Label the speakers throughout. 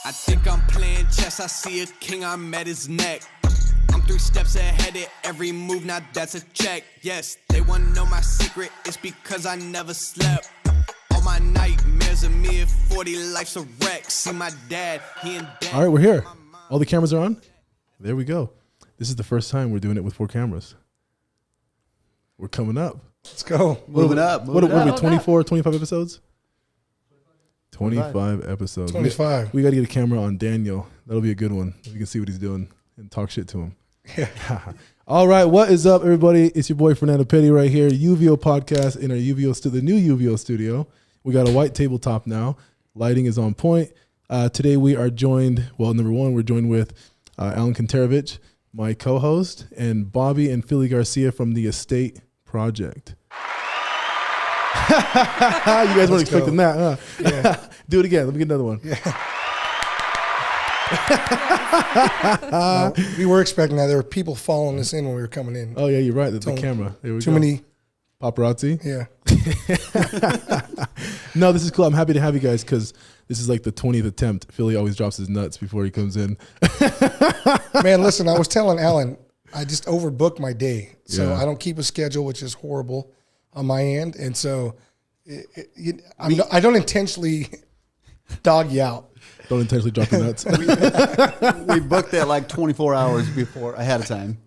Speaker 1: I think I'm playing chess, I see a king, I'm at his neck. I'm 3 steps ahead of every move, now that's a check. Yes, they wanna know my secret, it's because I never slept. All my nightmares of me at 40, life's a wreck. See my dad, he in debt.
Speaker 2: All right, we're here. All the cameras are on? There we go. This is the first time we're doing it with 4 cameras. We're coming up.
Speaker 3: Let's go.
Speaker 4: Moving up.
Speaker 2: What are we, 24, 25 episodes? 25 episodes.
Speaker 3: 25.
Speaker 2: We got to get a camera on Daniel. That'll be a good one. We can see what he's doing and talk shit to him.
Speaker 3: Yeah.
Speaker 2: All right. What is up, everybody? It's your boy, Fernando Petty, right here. UVO Podcast in our the new UVO studio. We got a white tabletop now. Lighting is on point. Today we are joined, well, number one, we're joined with Alan Kantarovich, my co-host, and Bobby and Philly Garcia from the Estate Project. You guys weren't expecting that, huh? Yeah. Do it again. Let me get another one.
Speaker 3: Yeah. No, we were expecting that. There were people following us in when we were coming in.
Speaker 2: Oh, yeah, you're right. The camera. There we go.
Speaker 3: Too many.
Speaker 2: Paparazzi.
Speaker 3: Yeah.
Speaker 2: No, this is cool. I'm happy to have you guys because this is like the 20th attempt. Philly always drops his nuts before he comes in.
Speaker 3: Man, listen, I was telling Alan, I just overbooked my day. So
Speaker 2: Yeah.
Speaker 3: I don't keep a schedule, which is horrible on my end. And so I don't intentionally dog you out.
Speaker 2: Don't intentionally drop your nuts.
Speaker 4: We booked that like 24 hours before ahead of time.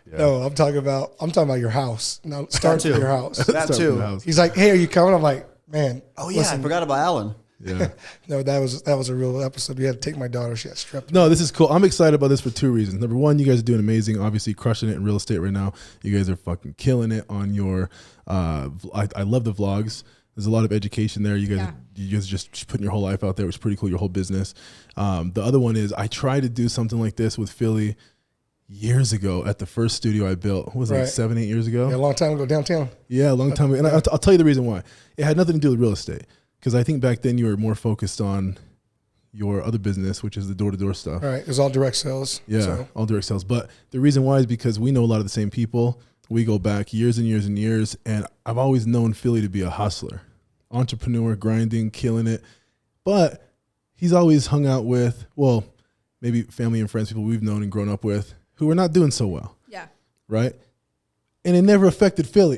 Speaker 2: Yeah.
Speaker 3: No, I'm talking about your house. No, start with your house.
Speaker 4: That
Speaker 2: Start with
Speaker 4: too.
Speaker 2: the house.
Speaker 3: He's like, hey, are you coming? I'm like, man.
Speaker 4: Oh yeah,
Speaker 3: listen,
Speaker 4: I forgot about Alan.
Speaker 2: Yeah.
Speaker 3: No, that was a real episode. We had to take my daughter. She had strep.
Speaker 2: No, this is cool. I'm excited about this for 2 reasons. Number one, you guys are doing amazing. Obviously, crushing it in real estate right now. You guys are fucking killing it on your. I love the vlogs. There's a lot of education there. You guys are just putting your whole life out there, which is pretty cool. Your whole business. The other one is I tried to do something like this with Philly years ago at the first studio I built. What was it, like 7-8 years ago?
Speaker 3: Yeah, a long time ago downtown.
Speaker 2: Yeah, a long time ago. And I'll tell you the reason why. It had nothing to do with real estate. Because I think back then you were more focused on your other business, which is the door-to-door stuff.
Speaker 3: All right, it was all direct sales.
Speaker 2: Yeah,
Speaker 3: so.
Speaker 2: all direct sales. But the reason why is because we know a lot of the same people. We go back years and years and years. And I've always known Philly to be a hustler. Entrepreneur, grinding, killing it. But he's always hung out with, well, maybe family and friends, people we've known and grown up with, who are not doing so well.
Speaker 5: Yeah.
Speaker 2: Right? And it never affected Philly.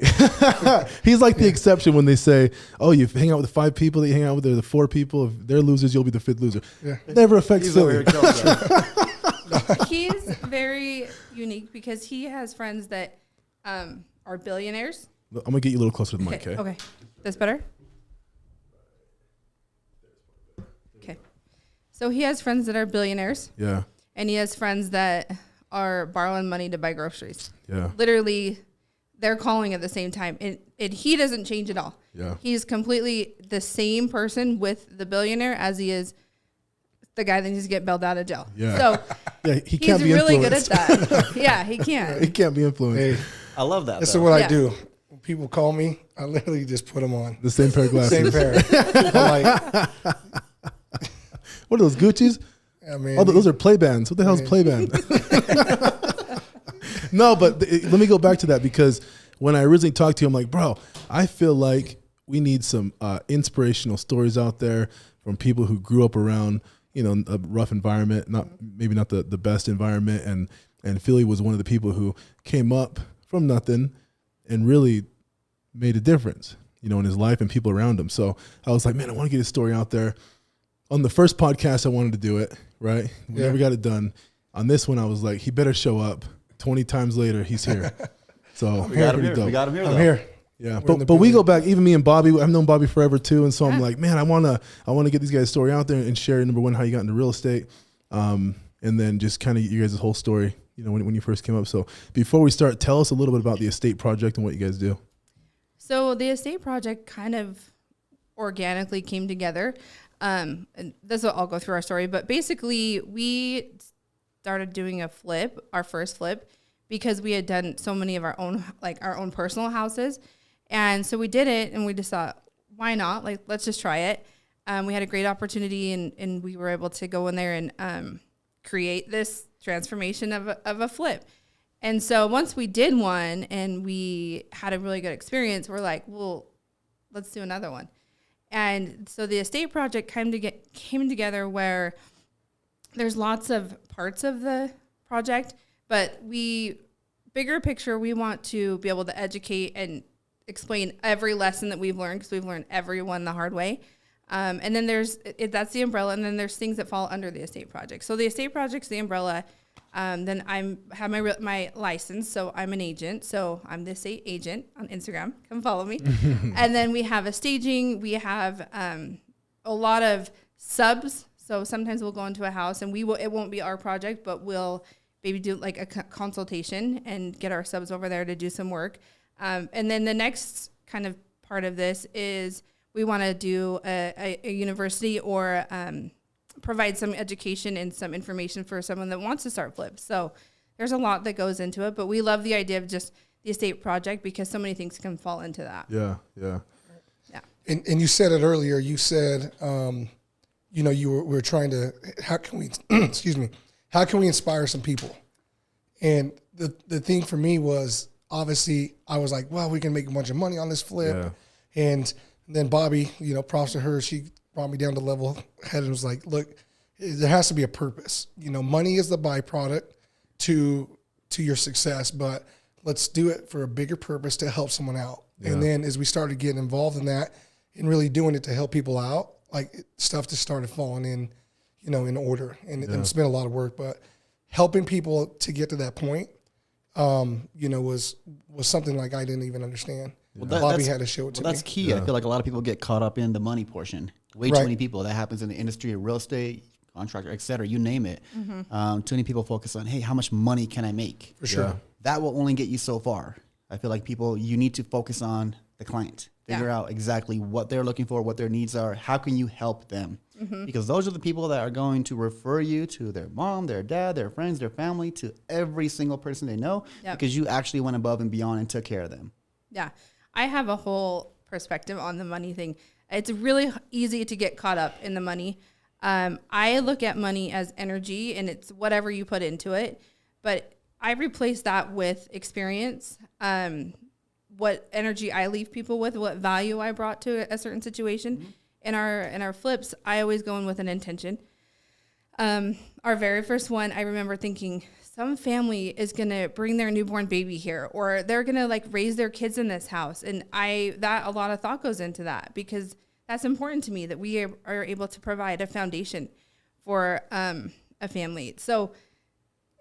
Speaker 2: He's like the exception when they say, oh, you hang out with the 5 people that you hang out with, they're the 4 people. If they're losers, you'll be the 5th loser. Yeah. It never affects Philly.
Speaker 5: He's very unique because he has friends that are billionaires.
Speaker 2: I'm going to get you a little closer to the mic, okay?
Speaker 5: Okay. That's better? Okay. So he has friends that are billionaires.
Speaker 2: Yeah.
Speaker 5: And he has friends that are borrowing money to buy groceries.
Speaker 2: Yeah.
Speaker 5: Literally, they're calling at the same time. And he doesn't change at all.
Speaker 2: Yeah.
Speaker 5: He's completely the same person with the billionaire as he is the guy that needs to get bailed out of jail.
Speaker 2: Yeah.
Speaker 5: So
Speaker 2: Yeah, he can't
Speaker 5: he's
Speaker 2: be
Speaker 5: really good at
Speaker 2: influenced.
Speaker 5: that. Yeah, he can.
Speaker 2: He can't be influenced.
Speaker 3: Hey,
Speaker 4: I love that.
Speaker 3: this is
Speaker 4: though.
Speaker 3: what I
Speaker 5: Yeah.
Speaker 3: do. When people call me, I literally just put them on.
Speaker 2: The same pair of glasses.
Speaker 3: Same pair. I'm like,
Speaker 2: What are those, Gucci's?
Speaker 3: I mean,
Speaker 2: Oh, those are play bands. What the hell is play band? No, but let me go back to that because when I originally talked to you, I'm like, bro, I feel like we need some inspirational stories out there from people who grew up around, a rough environment, maybe not the best environment. And Philly was one of the people who came up from nothing and really made a difference, in his life and people around him. So I was like, man, I want to get his story out there. On the first podcast, I wanted to do it, right? We never got it done. On this one, I was like, he better show up. 20 times later, he's here. So
Speaker 4: We got him here. We got him here.
Speaker 3: I'm
Speaker 4: though.
Speaker 3: here.
Speaker 2: Yeah,
Speaker 3: We're in
Speaker 2: but
Speaker 3: the
Speaker 2: we
Speaker 3: building.
Speaker 2: go back. Even me and Bobby, I've known Bobby forever too, and so I'm like, man, I wanna get these guys' story out there and share. Number one, how you got into real estate, and then just kind of you guys' whole story. When you first came up. So before we start, tell us a little bit about the Estate Project and what you guys do.
Speaker 5: So the Estate Project kind of organically came together. And this will all go through our story, but basically we started doing our first flip, because we had done so many of our own personal houses. And so we did it and we just thought, why not? Like, let's just try it. We had a great opportunity and we were able to go in there and create this transformation of a flip. And so once we did one and we had a really good experience, we're like, well, let's do another one. And so the Estate Project came together where there's lots of parts of the project, but bigger picture, we want to be able to educate and explain every lesson that we've learned, because we've learned every one the hard way. And then that's the umbrella, and then there's things that fall under the estate project. So the estate project's the umbrella. Then have my license, so I'm an agent. So I'm the estate agent on Instagram. Come follow me. And then we have a staging. We have a lot of subs. So sometimes we'll go into a house, and it won't be our project, but we'll maybe do like a consultation and get our subs over there to do some work. And then the next kind of part of this is we want to do a university or provide some education and some information for someone that wants to start flips. So there's a lot that goes into it, but we love the idea of just the estate project because so many things can fall into that.
Speaker 2: Yeah.
Speaker 3: And you said it earlier. You said, we're trying to, how can we, how can we inspire some people? And the thing for me was, obviously, I was like, well, we can make a bunch of money on this flip.
Speaker 2: Yeah.
Speaker 3: And then Bobby, props to her, she brought me down to level head and was like, look, there has to be a purpose. Money is the byproduct to your success, but let's do it for a bigger purpose to help someone out. Yeah. And then as we started getting involved in that and really doing it to help people out, like stuff just started falling in, in order. And it's been a lot of work, but helping people to get to that point, was something like I didn't even understand. Well, Bobby had to show it to me.
Speaker 4: That's key. I feel like a lot of people get caught up in the money portion. Way too many people. That happens in the industry of real estate, contractor, et cetera, you name it. Mm-hmm. Too many people focus on, hey, how much money can I make?
Speaker 3: For sure.
Speaker 2: Yeah.
Speaker 4: That will only get you so far. I feel like you need to focus on the client. Figure out exactly what they're looking for, what their needs are. How can you help them? Mm-hmm. Because those are the people that are going to refer you to their mom, their dad, their friends, their family, to every single person they know, because you actually went above and beyond and took care of them.
Speaker 5: Yeah. I have a whole perspective on the money thing. It's really easy to get caught up in the money. I look at money as energy, and it's whatever you put into it. But I replace that with experience, what energy I leave people with, what value I brought to a certain situation. Mm-hmm. In our flips, I always go in with an intention. Our very first one, I remember thinking, some family is going to bring their newborn baby here, or they're going to raise their kids in this house. And a lot of thought goes into that, because that's important to me, that we are able to provide a foundation for a family. So,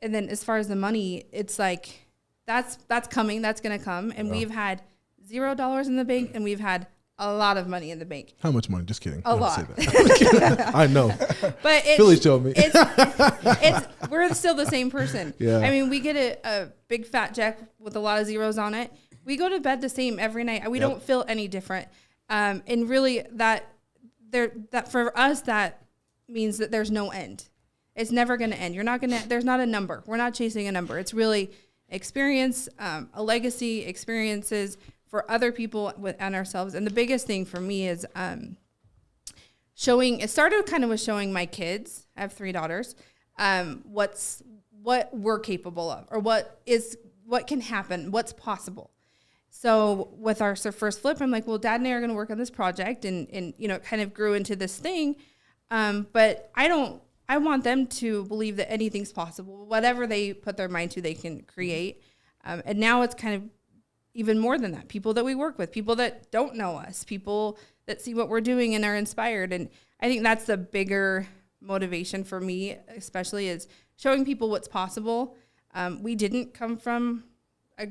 Speaker 5: and then as far as the money, it's like, that's coming, that's going to come. And we've had $0 in the bank, and we've had a lot of money in the bank.
Speaker 2: How much money? Just kidding.
Speaker 5: A lot.
Speaker 2: Say that. I know.
Speaker 5: But
Speaker 2: Philly showed me.
Speaker 5: We're still the same person.
Speaker 2: Yeah.
Speaker 5: I mean, we get a big fat check with a lot of zeros on it. We go to bed the same every night. We don't feel any different. And really that for us, that means that there's no end. It's never going to end. There's not a number. We're not chasing a number. It's really experience, a legacy, experiences for other people and ourselves. And the biggest thing for me is it started kind of with showing my kids, I have 3 daughters, what we're capable of, or what can happen, what's possible. So with our first flip, I'm like, well, Dad and I are going to work on this project, and it kind of grew into this thing. But I want them to believe that anything's possible. Whatever they put their mind to, they can create. And now it's kind of even more than that. People that we work with, people that don't know us, people that see what we're doing and are inspired. And I think that's the bigger motivation for me, especially, is showing people what's possible. We didn't come from a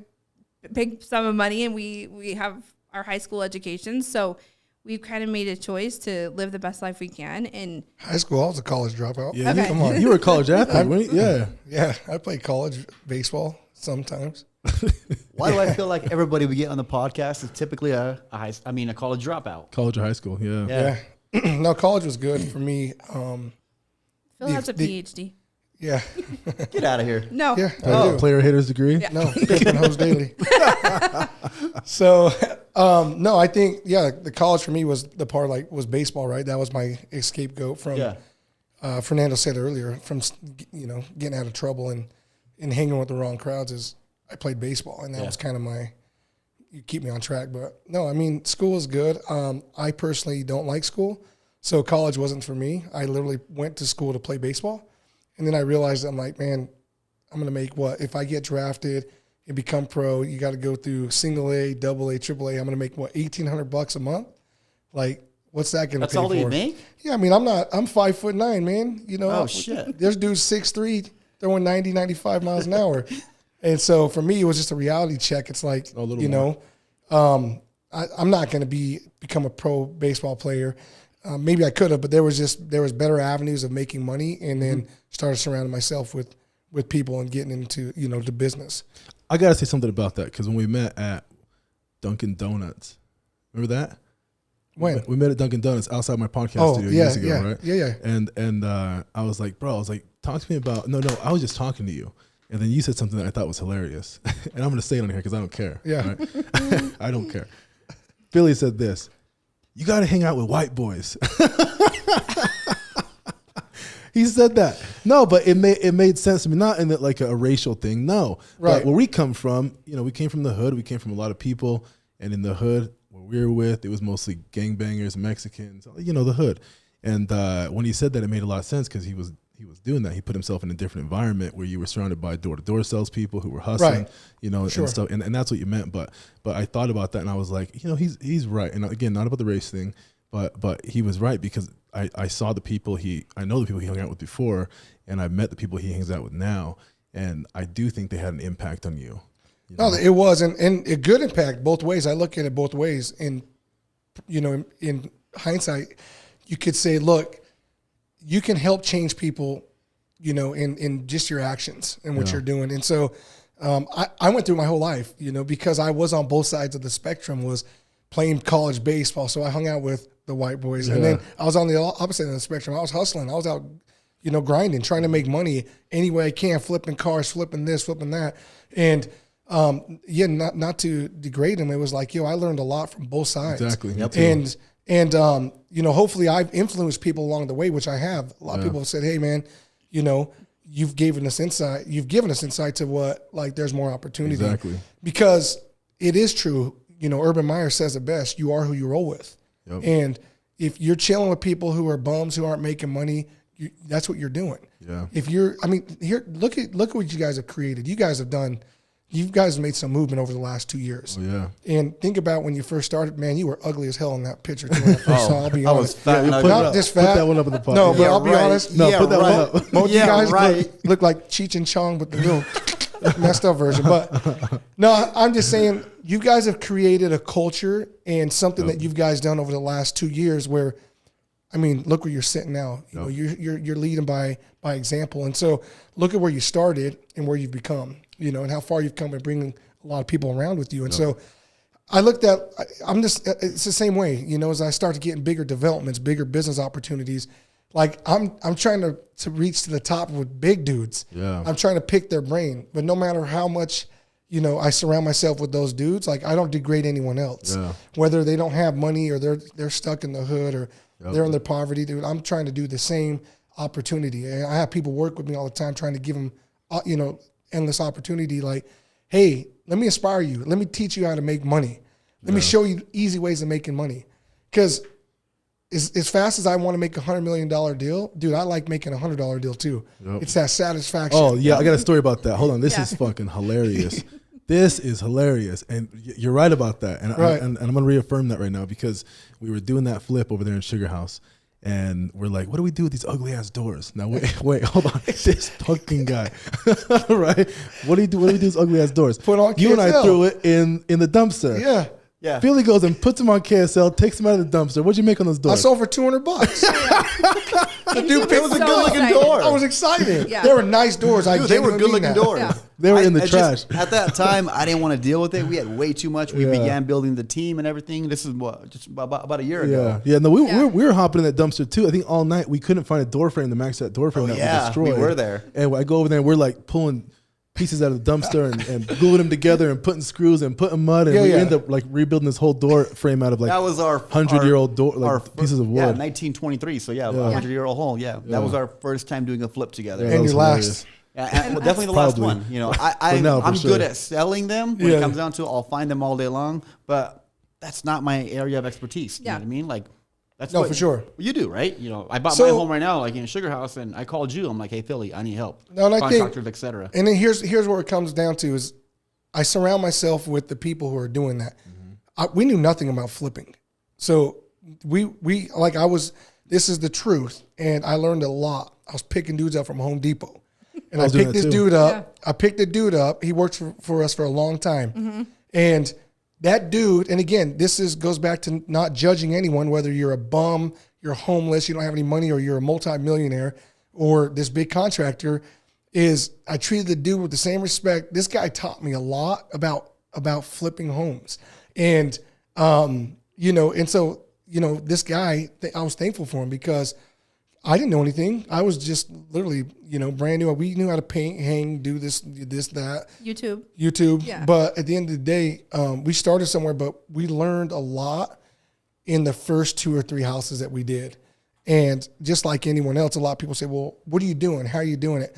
Speaker 5: big sum of money, and we have our high school education. So we've kind of made a choice to live the best life we can. And
Speaker 3: high school, I was a college dropout.
Speaker 2: Yeah,
Speaker 5: okay.
Speaker 2: Come on. You were a college athlete, weren't you? Yeah.
Speaker 3: Yeah, I played college baseball sometimes.
Speaker 4: Why do I feel like everybody we get on the podcast is typically a college dropout?
Speaker 2: College or high school, yeah.
Speaker 3: Yeah. No, college was good for me.
Speaker 5: Phil has a PhD.
Speaker 3: Yeah.
Speaker 4: Get out of here.
Speaker 5: No.
Speaker 3: Yeah, I do.
Speaker 2: Player haters degree?
Speaker 5: Yeah.
Speaker 3: No, paper and hose daily. So, no, I think, the college for me was the part was baseball, right? That was my scapegoat from, Fernando said earlier, from, getting out of trouble and hanging with the wrong crowds is I played baseball, and that was kind of you keep me on track. But no, I mean, school is good. I personally don't like school, so college wasn't for me. I literally went to school to play baseball. And then I realized, I'm like, man, I'm going to make what? If I get drafted and become pro, you got to go through single A, double A, triple A. I'm going to make what, $1,800 a month? Like, what's that going to pay for?
Speaker 4: That's all you make?
Speaker 3: Yeah, I mean, I'm 5'9", man. You know,
Speaker 4: Oh, shit.
Speaker 3: There's dudes 6'3", throwing 90, 95 miles an hour. And so for me, it was just a reality check. It's like, you know, I'm not going to become a pro baseball player. Maybe I could have, but there was better avenues of making money, and then started surrounding myself with people and getting into, you know, the business.
Speaker 2: I got to say something about that, because when we met at Dunkin' Donuts, remember that?
Speaker 3: When?
Speaker 2: We met at Dunkin' Donuts outside my podcast studio years ago, right?
Speaker 3: Yeah.
Speaker 2: And I was like, bro, talk to me about, no, I was just talking to you. And then you said something that I thought was hilarious. And I'm going to say it on here because I don't care.
Speaker 3: Yeah.
Speaker 2: Right? I don't care. Billy said this, you got to hang out with white boys. He said that. No, but it made sense to me, not in like a racial thing, no.
Speaker 3: Right.
Speaker 2: But where we come from, you know, we came from the hood. We came from a lot of people. And in the hood, where we were with, it was mostly gangbangers, Mexicans, you know, the hood. And when he said that, it made a lot of sense, because he was doing that. He put himself in a different environment where you were surrounded by door-to-door salespeople who were hustling,
Speaker 3: Right.
Speaker 2: you know,
Speaker 3: Sure.
Speaker 2: and stuff. And that's what you meant. But I thought about that, and I was like, you know, he's right. And again, not about the race thing, but he was right, because I saw the people I know the people he hung out with before, and I met the people he hangs out with now, and I do think they had an impact on you.
Speaker 3: No, it was, and a good impact both ways. I look at it both ways. And, you know, in hindsight, you could say, look, you can help change people, you know, in just your actions and what you're doing. And so I went through my whole life, you know, because I was on both sides of the spectrum, was playing college baseball. So I hung out with the white boys. And then I was on the opposite end of the spectrum. I was hustling. I was out, you know, grinding, trying to make money any way I can, flipping cars, flipping this, flipping that. And not to degrade him, it was like, I learned a lot from both sides.
Speaker 2: Exactly.
Speaker 4: Yep.
Speaker 3: And you know, hopefully I've influenced people along the way, which I have. A lot of people have said, hey man, you know, you've given us insight to what, like, there's more opportunity.
Speaker 2: Exactly.
Speaker 3: Because it is true, you know, Urban Meyer says it best, you are who you roll with. Yep. And if you're chilling with people who are bums, who aren't making money, that's what you're doing.
Speaker 2: Yeah.
Speaker 3: If you're, I mean, here, look at what you guys have created. You guys have made some movement over the last 2 years.
Speaker 2: Oh, yeah.
Speaker 3: And think about when you first started, man, you were ugly as hell in that picture too, when I first saw. I'll be honest.
Speaker 4: fat and ugly.
Speaker 3: Not just fat.
Speaker 2: Put that one up in the podcast.
Speaker 3: No, but
Speaker 4: Yeah,
Speaker 3: I'll be
Speaker 4: right.
Speaker 3: honest.
Speaker 2: No,
Speaker 4: Yeah,
Speaker 2: put that
Speaker 4: right.
Speaker 2: one up.
Speaker 3: Most of you
Speaker 4: Yeah,
Speaker 3: guys
Speaker 4: right.
Speaker 3: look like Cheech and Chong, but the real messed up version. But no, I'm just saying, you guys have created a culture and something that you guys done over the last 2 years where, I mean, look where you're sitting now. You know, you're leading by example. And so look at where you started and where you've become, you know, and how far you've come and bringing a lot of people around with you. And so I looked at, it's the same way, you know, as I started getting bigger developments, bigger business opportunities, like I'm trying to reach to the top with big dudes.
Speaker 2: Yeah.
Speaker 3: I'm trying to pick their brain, but no matter how much, you know, I surround myself with those dudes, like I don't degrade anyone else, whether they don't have money or they're stuck in the hood or they're in their poverty, dude. I'm trying to do the same opportunity. And I have people work with me all the time, trying to give them, you know, endless opportunity. Like, hey, let me inspire you. Let me teach you how to make money. Let me show you easy ways of making money. Because as fast as I want to make $100 million deal, dude, I like making $100 deal too. Yep. It's that satisfaction.
Speaker 2: Oh yeah, I got a story about that. Hold on, this is fucking hilarious. This is hilarious, and you're right about that. And and I'm gonna reaffirm that right now, because we were doing that flip over there in Sugar House, and we're like, what do we do with these ugly ass doors? Now wait, hold on, this fucking guy, right? What do we do with these ugly ass doors?
Speaker 3: Put on
Speaker 2: you and I
Speaker 3: KSL.
Speaker 2: threw it in the dumpster.
Speaker 3: Yeah.
Speaker 4: Yeah.
Speaker 2: Billy goes and puts them on KSL, takes them out of the dumpster. What'd you make on those
Speaker 3: I
Speaker 2: doors?
Speaker 3: sold for $200. The dude
Speaker 4: It was a
Speaker 5: So
Speaker 4: good looking
Speaker 5: excited.
Speaker 4: door.
Speaker 3: I was excited.
Speaker 5: Yeah.
Speaker 3: They were nice doors.
Speaker 4: Dude, they were
Speaker 3: genuinely
Speaker 4: good looking
Speaker 3: mean that.
Speaker 4: doors.
Speaker 5: Yeah.
Speaker 2: They were in the
Speaker 4: I
Speaker 2: trash.
Speaker 4: at that time, I didn't want to deal with it. We had way too much. We
Speaker 2: Yeah.
Speaker 4: began building the team and everything. This is just about a year ago.
Speaker 2: Yeah. No, we were hopping in that dumpster too. I think all night we couldn't find a door frame to match that door frame that
Speaker 4: yeah,
Speaker 2: was destroyed.
Speaker 4: we were there.
Speaker 2: And I go over there and we're like pulling pieces out of the dumpster and gluing them together and putting screws and putting mud, and we end up like rebuilding this whole door frame out of like
Speaker 4: That was our
Speaker 2: 100-year-old door, like pieces of wood.
Speaker 4: Yeah, 1923. So yeah, 100-year-old hole. Yeah, that was our first time doing a flip together.
Speaker 2: Yeah,
Speaker 3: And
Speaker 2: that was
Speaker 3: your last.
Speaker 2: hilarious.
Speaker 4: Yeah, and definitely the last
Speaker 2: Probably.
Speaker 4: one. You know,
Speaker 2: now, for
Speaker 4: I'm
Speaker 2: sure.
Speaker 4: good at selling them. When
Speaker 3: Yeah.
Speaker 4: it comes down to it, I'll find them all day long. But that's not my area of expertise. You know what I mean? Like, That's
Speaker 3: No, for sure.
Speaker 4: You do, right? You know, I bought
Speaker 3: So-
Speaker 4: my home right now, like in Sugar House, and I called you. I'm like, hey, Philly, I need help.
Speaker 3: No, and I think-
Speaker 4: Contractors, et cetera.
Speaker 3: And then here's where it comes down to is I surround myself with the people who are doing that. We knew nothing about flipping. So we like this is the truth. And I learned a lot. I was picking dudes up from Home Depot. And I
Speaker 2: was doing
Speaker 3: picked
Speaker 2: that
Speaker 3: this
Speaker 2: too.
Speaker 3: dude up.
Speaker 5: Yeah.
Speaker 3: I picked the dude up. He worked for us for a long time. And that dude, and again, goes back to not judging anyone, whether you're a bum, you're homeless, you don't have any money, or you're a multimillionaire, or this big contractor. Is I treated the dude with the same respect. This guy taught me a lot about flipping homes, and and so this guy, I was thankful for him because I didn't know anything. I was just literally brand new. We knew how to paint, hang, do this, that. YouTube.
Speaker 5: Yeah.
Speaker 3: But at the end of the day, we started somewhere, but we learned a lot in the first 2 or 3 houses that we did. And just like anyone else, a lot of people say, well, what are you doing? How are you doing it?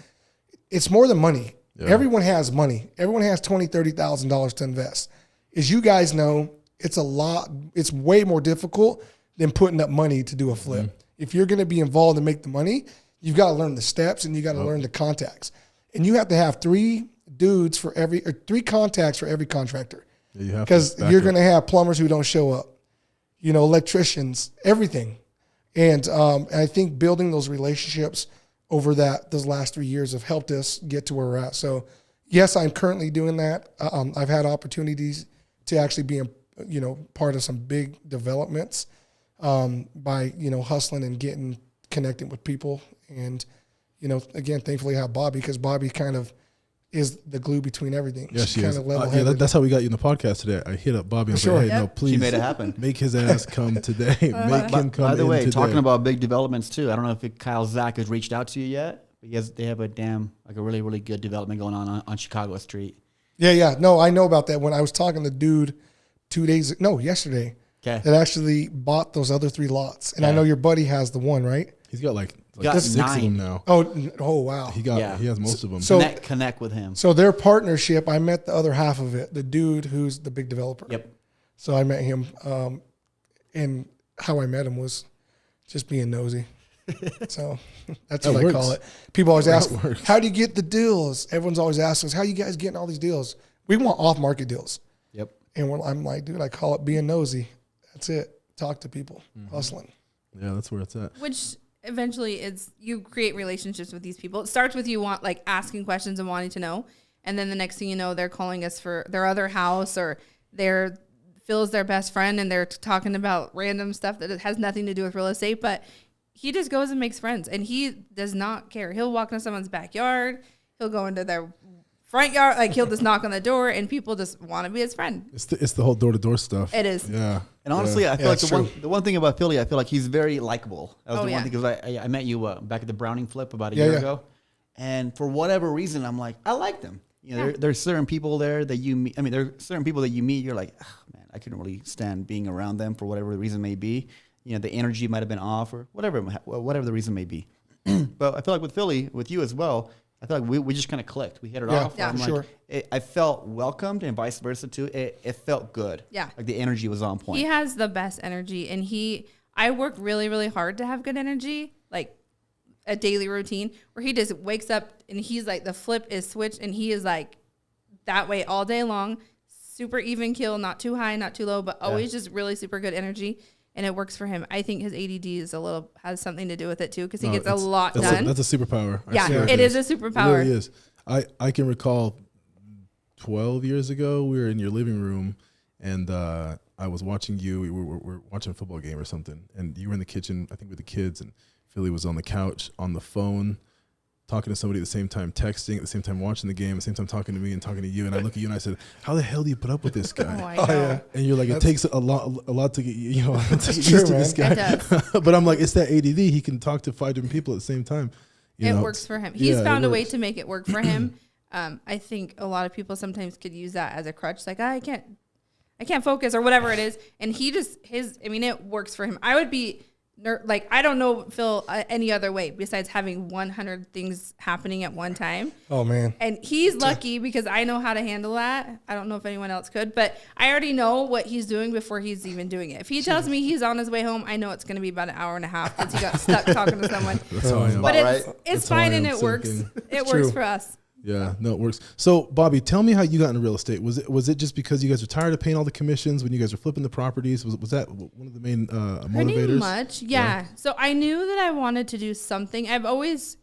Speaker 3: It's more than money. Yeah. Everyone has money. Everyone has $20,000, $30,000 to invest. As you guys know, it's a lot. It's way more difficult than putting up money to do a flip. Mm-hmm. If you're going to be involved and make the money, you've got to learn the steps and you got to learn the contacts. And you have to have 3 dudes for 3 contacts for every contractor.
Speaker 2: Yeah,
Speaker 3: because you're going to have plumbers who don't show up, electricians, everything. And I think building those relationships over those last 3 years have helped us get to where we're at. So yes, I'm currently doing that. I've had opportunities to actually be part of some big developments by hustling and getting connected with people. And again, thankfully I have Bobby, because Bobby kind of is the glue between everything.
Speaker 2: Yeah, she
Speaker 3: kind
Speaker 2: is.
Speaker 3: of level-headed.
Speaker 2: That's how we got you in the podcast today. I hit up Bobby and was like, hey, no, please.
Speaker 4: She made it happen.
Speaker 2: Make his ass come today. Make him come
Speaker 4: By the way,
Speaker 2: today.
Speaker 4: talking about big developments too, I don't know if Kyle Zach has reached out to you yet, because they have a really, really good development going on Chicago Street.
Speaker 3: Yeah. No, I know about that. When I was talking to the dude yesterday, that actually bought those other 3 lots. And I know your buddy has the one, right?
Speaker 2: He's got like
Speaker 4: got
Speaker 2: 6
Speaker 4: 9.
Speaker 2: of them now.
Speaker 3: Oh wow.
Speaker 2: He has most of them.
Speaker 3: So
Speaker 4: Connect with him.
Speaker 3: So their partnership, I met the other half of it, the dude who's the big developer.
Speaker 4: Yep.
Speaker 3: So I met him, and how I met him was just being nosy. So that's what I call it. People always ask, how do you get the deals? Everyone's always asking us, how you guys getting all these deals? We want off-market deals.
Speaker 4: Yep.
Speaker 3: And I'm like, dude, I call it being nosy. That's it. Talk to people, hustling.
Speaker 2: Yeah, that's where it's at.
Speaker 5: Which eventually you create relationships with these people. It starts with you asking questions and wanting to know. And then the next thing you know, they're calling us for their other house, or Phil's their best friend and they're talking about random stuff that has nothing to do with real estate. But he just goes and makes friends, and he does not care. He'll walk into someone's backyard. He'll go into their front yard. Like, he'll just knock on the door, and people just want to be his friend.
Speaker 2: It's the whole door-to-door stuff.
Speaker 5: It is.
Speaker 2: Yeah.
Speaker 4: And honestly, I feel like
Speaker 3: the
Speaker 4: one thing about Philly, I feel like he's very likable. That was the one thing, because I met you back at the Browning flip about a year ago. And for whatever reason, I'm like, I like them. There's certain people there that you meet. I mean, there's certain people that you meet, you're like, oh, man, I couldn't really stand being around them for whatever the reason may be. The energy might have been off, or whatever the reason may be. But I feel like with Philly, with you as well, I feel like we just kind of clicked. We hit it off.
Speaker 3: Yeah, sure.
Speaker 4: I felt welcomed, and vice versa too. It felt good.
Speaker 5: Yeah.
Speaker 4: Like the energy was on point.
Speaker 5: He has the best energy, and I work really, really hard to have good energy, like a daily routine where he just wakes up and he's like, the flip is switched, and he is like that way all day long. Super even keel, not too high, not too low, but always just really super good energy. And it works for him. I think his ADD has something to do with it too, because he gets a lot done.
Speaker 2: That's a superpower.
Speaker 5: It is a superpower.
Speaker 2: It really is. I can recall 12 years ago, we were in your living room, and I was watching you. We were watching a football game or something, and you were in the kitchen, I think, with the kids, and Philly was on the couch on the phone, talking to somebody at the same time, texting at the same time, watching the game, at the same time talking to me and talking to you. And I look at you and I said, how the hell do you put up with this guy?
Speaker 5: Oh, I know.
Speaker 3: Yeah.
Speaker 2: And you're like, it takes a lot to get to get used
Speaker 3: true,
Speaker 2: to this guy.
Speaker 5: It does.
Speaker 2: But I'm like, it's that ADD. He can talk to 5 different people at the same time.
Speaker 5: It works for him. He's found a way to make it work for him. I think a lot of people sometimes could use that as a crutch. Like, I can't focus or whatever it is. And he just, it works for him. I would be like I don't know Phil any other way besides having 100 things happening at one time.
Speaker 3: Oh man.
Speaker 5: And he's lucky because I know how to handle that. I don't know if anyone else could, but I already know what he's doing before he's even doing it. If he tells me he's on his way home, I know it's going to be about an hour and a half because he got stuck talking to someone.
Speaker 2: That's how I am.
Speaker 5: But it's
Speaker 2: That's how
Speaker 5: fine
Speaker 2: I
Speaker 5: and
Speaker 2: am
Speaker 5: it works.
Speaker 2: thinking.
Speaker 5: It
Speaker 3: True.
Speaker 5: works for us.
Speaker 2: Yeah, no, it works. So, Bobby, tell me how you got into real estate. Was it just because you guys were tired of paying all the commissions when you guys were flipping the properties? Was that one of the main motivators?
Speaker 5: Pretty much, yeah. So I knew that I wanted to do something. I've always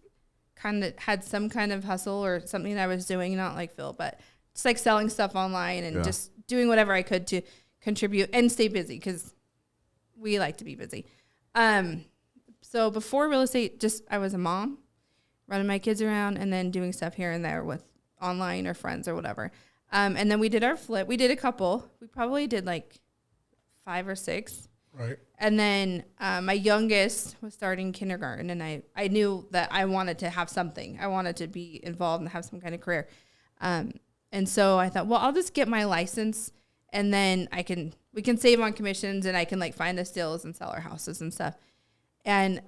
Speaker 5: kind of had some kind of hustle or something that I was doing, not like Phil, but just like selling stuff online and just doing whatever I could to contribute and stay busy because we like to be busy. So before real estate, I was a mom, running my kids around and then doing stuff here and there with online or friends or whatever. And then we did our flip. We did a couple. We probably did like 5 or 6.
Speaker 3: Right.
Speaker 5: And then my youngest was starting kindergarten, and I knew that I wanted to have something. I wanted to be involved and have some kind of career. And so I thought, well, I'll just get my license, and then we can save on commissions, and I can like find the stills and sell our houses and stuff. And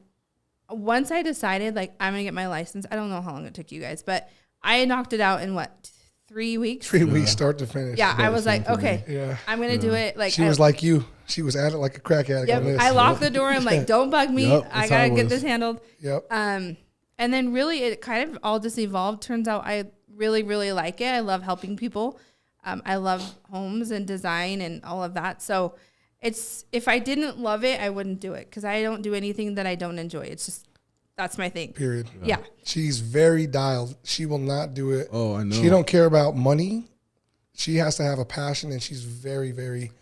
Speaker 5: once I decided like I'm gonna get my license, I don't know how long it took you guys, but I knocked it out in what, 3 weeks?
Speaker 3: 3 weeks, start to finish.
Speaker 5: Yeah, I was like, okay,
Speaker 3: Yeah.
Speaker 5: I'm gonna do it. Like
Speaker 3: She was like you. She was at it like a crack addict on
Speaker 5: yep,
Speaker 3: this.
Speaker 5: I locked the door. I'm like, don't bug me.
Speaker 2: Yep,
Speaker 5: I
Speaker 2: that's how
Speaker 5: gotta
Speaker 2: it
Speaker 5: get
Speaker 2: was.
Speaker 5: this handled.
Speaker 3: Yep.
Speaker 5: And then really it kind of all just evolved. Turns out I really, really like it. I love helping people. I love homes and design and all of that. So if I didn't love it, I wouldn't do it because I don't do anything that I don't enjoy. It's just, that's my thing.
Speaker 3: Period.
Speaker 5: Yeah.
Speaker 3: She's very dialed. She will not do it.
Speaker 2: Oh, I know.
Speaker 3: She don't care about money. She has to have a passion, and she's very, very,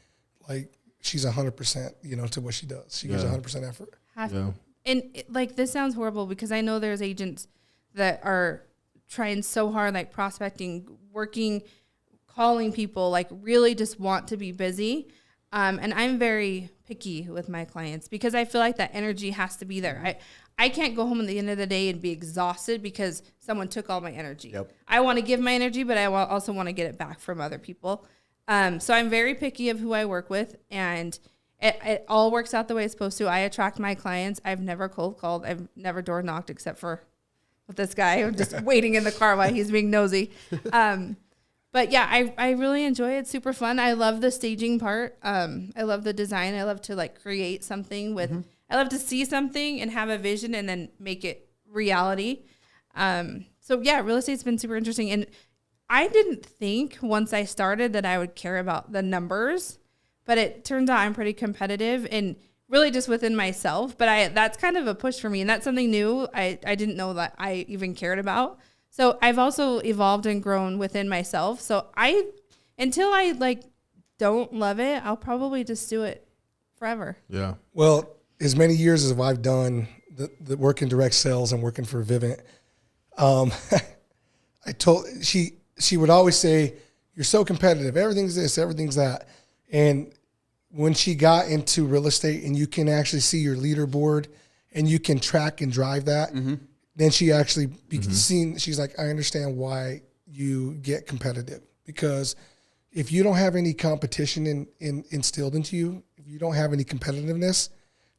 Speaker 3: like, she's 100%, to what she does. She gives 100% effort.
Speaker 5: And like, this sounds horrible because I know there's agents that are trying so hard, like prospecting, working, calling people, like really just want to be busy. And I'm very picky with my clients because I feel like that energy has to be there. I can't go home at the end of the day and be exhausted because someone took all my energy.
Speaker 4: Yep.
Speaker 5: I want to give my energy, but I also want to get it back from other people. So I'm very picky of who I work with, and it all works out the way it's supposed to. I attract my clients. I've never cold called. I've never door knocked except for with this guy. I'm just waiting in the car while he's being nosy. But yeah, I really enjoy it. It's super fun. I love the staging part. I love the design. I love to like create something with, I love to see something and have a vision and then make it reality. So yeah, real estate's been super interesting. And I didn't think once I started that I would care about the numbers, but it turns out I'm pretty competitive and really just within myself. But that's kind of a push for me. And that's something new I didn't know that I even cared about. So I've also evolved and grown within myself. So until I like don't love it, I'll probably just do it forever.
Speaker 2: Yeah.
Speaker 3: Well, as many years as I've done the work in direct sales and working for Vivint, I told she would always say, "You're so competitive. Everything's this, everything's that." And when she got into real estate, and you can actually see your leaderboard, and you can track and drive that, then she actually seen. She's like, "I understand why you get competitive, because if you don't have any competition instilled into you, if you don't have any competitiveness,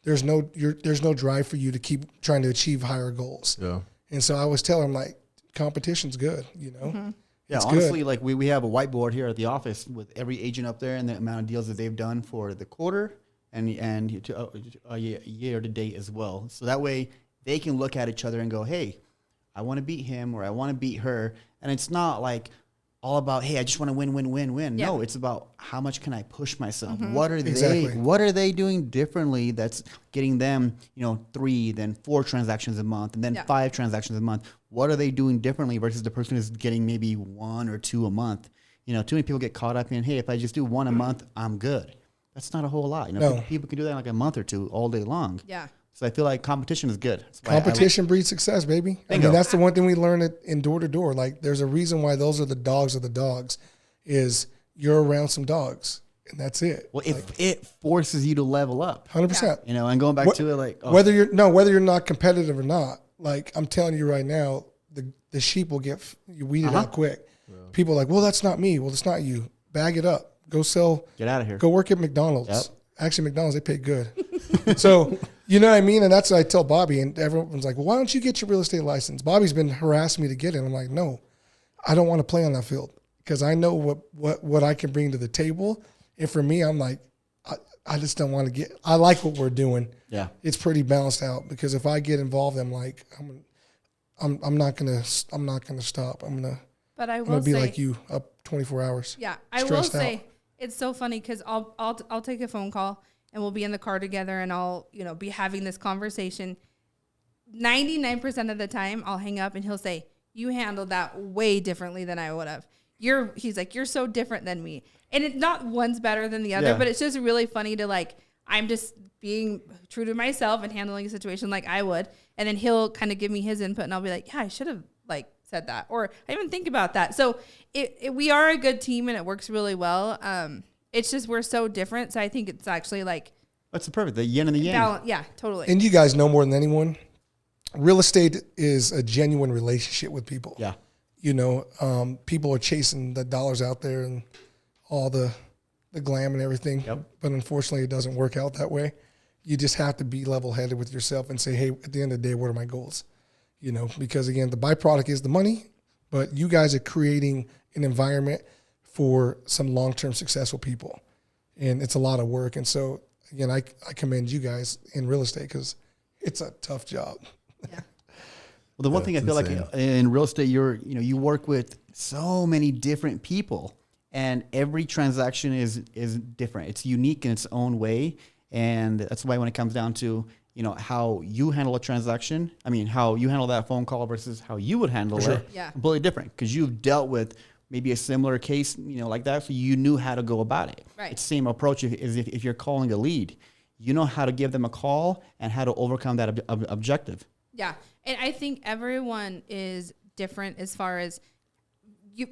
Speaker 3: there's no drive for you to keep trying to achieve higher goals."
Speaker 2: Yeah.
Speaker 3: And so I was telling him, like, competition's good,
Speaker 4: Yeah,
Speaker 3: It's
Speaker 4: honestly,
Speaker 3: good.
Speaker 4: like we have a whiteboard here at the office with every agent up there and the amount of deals that they've done for the quarter and to a year to date as well. So that way they can look at each other and go, "Hey, I want to beat him or I want to beat her." And it's not like all about, "Hey, I just want to win.
Speaker 5: Yeah.
Speaker 4: No, it's about how much can I push myself? What are
Speaker 3: Exactly.
Speaker 4: what are they doing differently that's getting them, 3, then 4 transactions a month, and then 5 transactions a month? What are they doing differently versus the person who's getting maybe 1 or 2 a month? Too many people get caught up in, "Hey, if I just do 1 a month, I'm good." That's not a whole lot.
Speaker 3: No.
Speaker 4: People can do that in like a month or 2 all day long.
Speaker 5: Yeah.
Speaker 4: So I feel like competition is good. That's why I
Speaker 3: Competition breeds success, baby. I
Speaker 4: Bingo.
Speaker 3: mean, that's the one thing we learn in door to door. Like, there's a reason why those are the dogs of the dogs, is you're around some dogs, and that's it.
Speaker 4: Well, it forces you to level up,
Speaker 3: 100%.
Speaker 4: and going back to it, like,
Speaker 3: Whether you're not competitive or not, like, I'm telling you right now, the sheep will get weeded out quick. People are like, "Well, that's not me." Well, it's not you. Bag it up. Go sell.
Speaker 4: get out of here.
Speaker 3: Go work at McDonald's.
Speaker 4: Yep.
Speaker 3: Actually, McDonald's, they pay good. So You know what I mean? And that's what I tell Bobby, and everyone's like, well, why don't you get your real estate license? Bobby's been harassing me to get it. I'm like, no, I don't want to play on that field because I know what I can bring to the table. And for me, I'm like, I just don't want to I like what we're doing.
Speaker 4: Yeah.
Speaker 3: It's pretty balanced out because if I get involved, I'm like, I'm not gonna stop.
Speaker 5: But I
Speaker 3: I'm
Speaker 5: will
Speaker 3: gonna be
Speaker 5: say,
Speaker 3: like you, up 24 hours.
Speaker 5: yeah, I will
Speaker 3: stressed
Speaker 5: say
Speaker 3: out.
Speaker 5: it's so funny because I'll take a phone call and we'll be in the car together and I'll be having this conversation. 99% of the time I'll hang up and he'll say, you handled that way differently than I would have. He's like, you're so different than me. And it's not one's better than the other, but it's just really funny to like, I'm just being true to myself and handling a situation like I would. And then he'll kind of give me his input and I'll be like, yeah, I should have like said that. Or I didn't even think about that. So we are a good team and it works really well. It's just, we're so different. So I think it's actually like,
Speaker 4: That's perfect. The yin and the yang.
Speaker 5: balance. Yeah, totally.
Speaker 3: And you guys know more than anyone, real estate is a genuine relationship with people.
Speaker 4: Yeah.
Speaker 3: People are chasing the dollars out there and all the glam and everything.
Speaker 4: Yep.
Speaker 3: But unfortunately, it doesn't work out that way. You just have to be level-headed with yourself and say, hey, at the end of the day, what are my goals? Because again, the byproduct is the money, but you guys are creating an environment for some long-term successful people. And it's a lot of work. And so, again, I commend you guys in real estate because it's a tough job.
Speaker 5: Yeah.
Speaker 4: Well, the one thing I feel like in real estate, you work with so many different people, and every transaction is different. It's unique in its own way, and that's why when it comes down to how you handle a transaction, how you handle that phone call versus how you would handle it, completely different because you've dealt with maybe a similar case, like that, so you knew how to go about it.
Speaker 5: Right.
Speaker 4: It's the same approach as if you're calling a lead. You know how to give them a call and how to overcome that objective.
Speaker 5: Yeah. And I think everyone is different as far as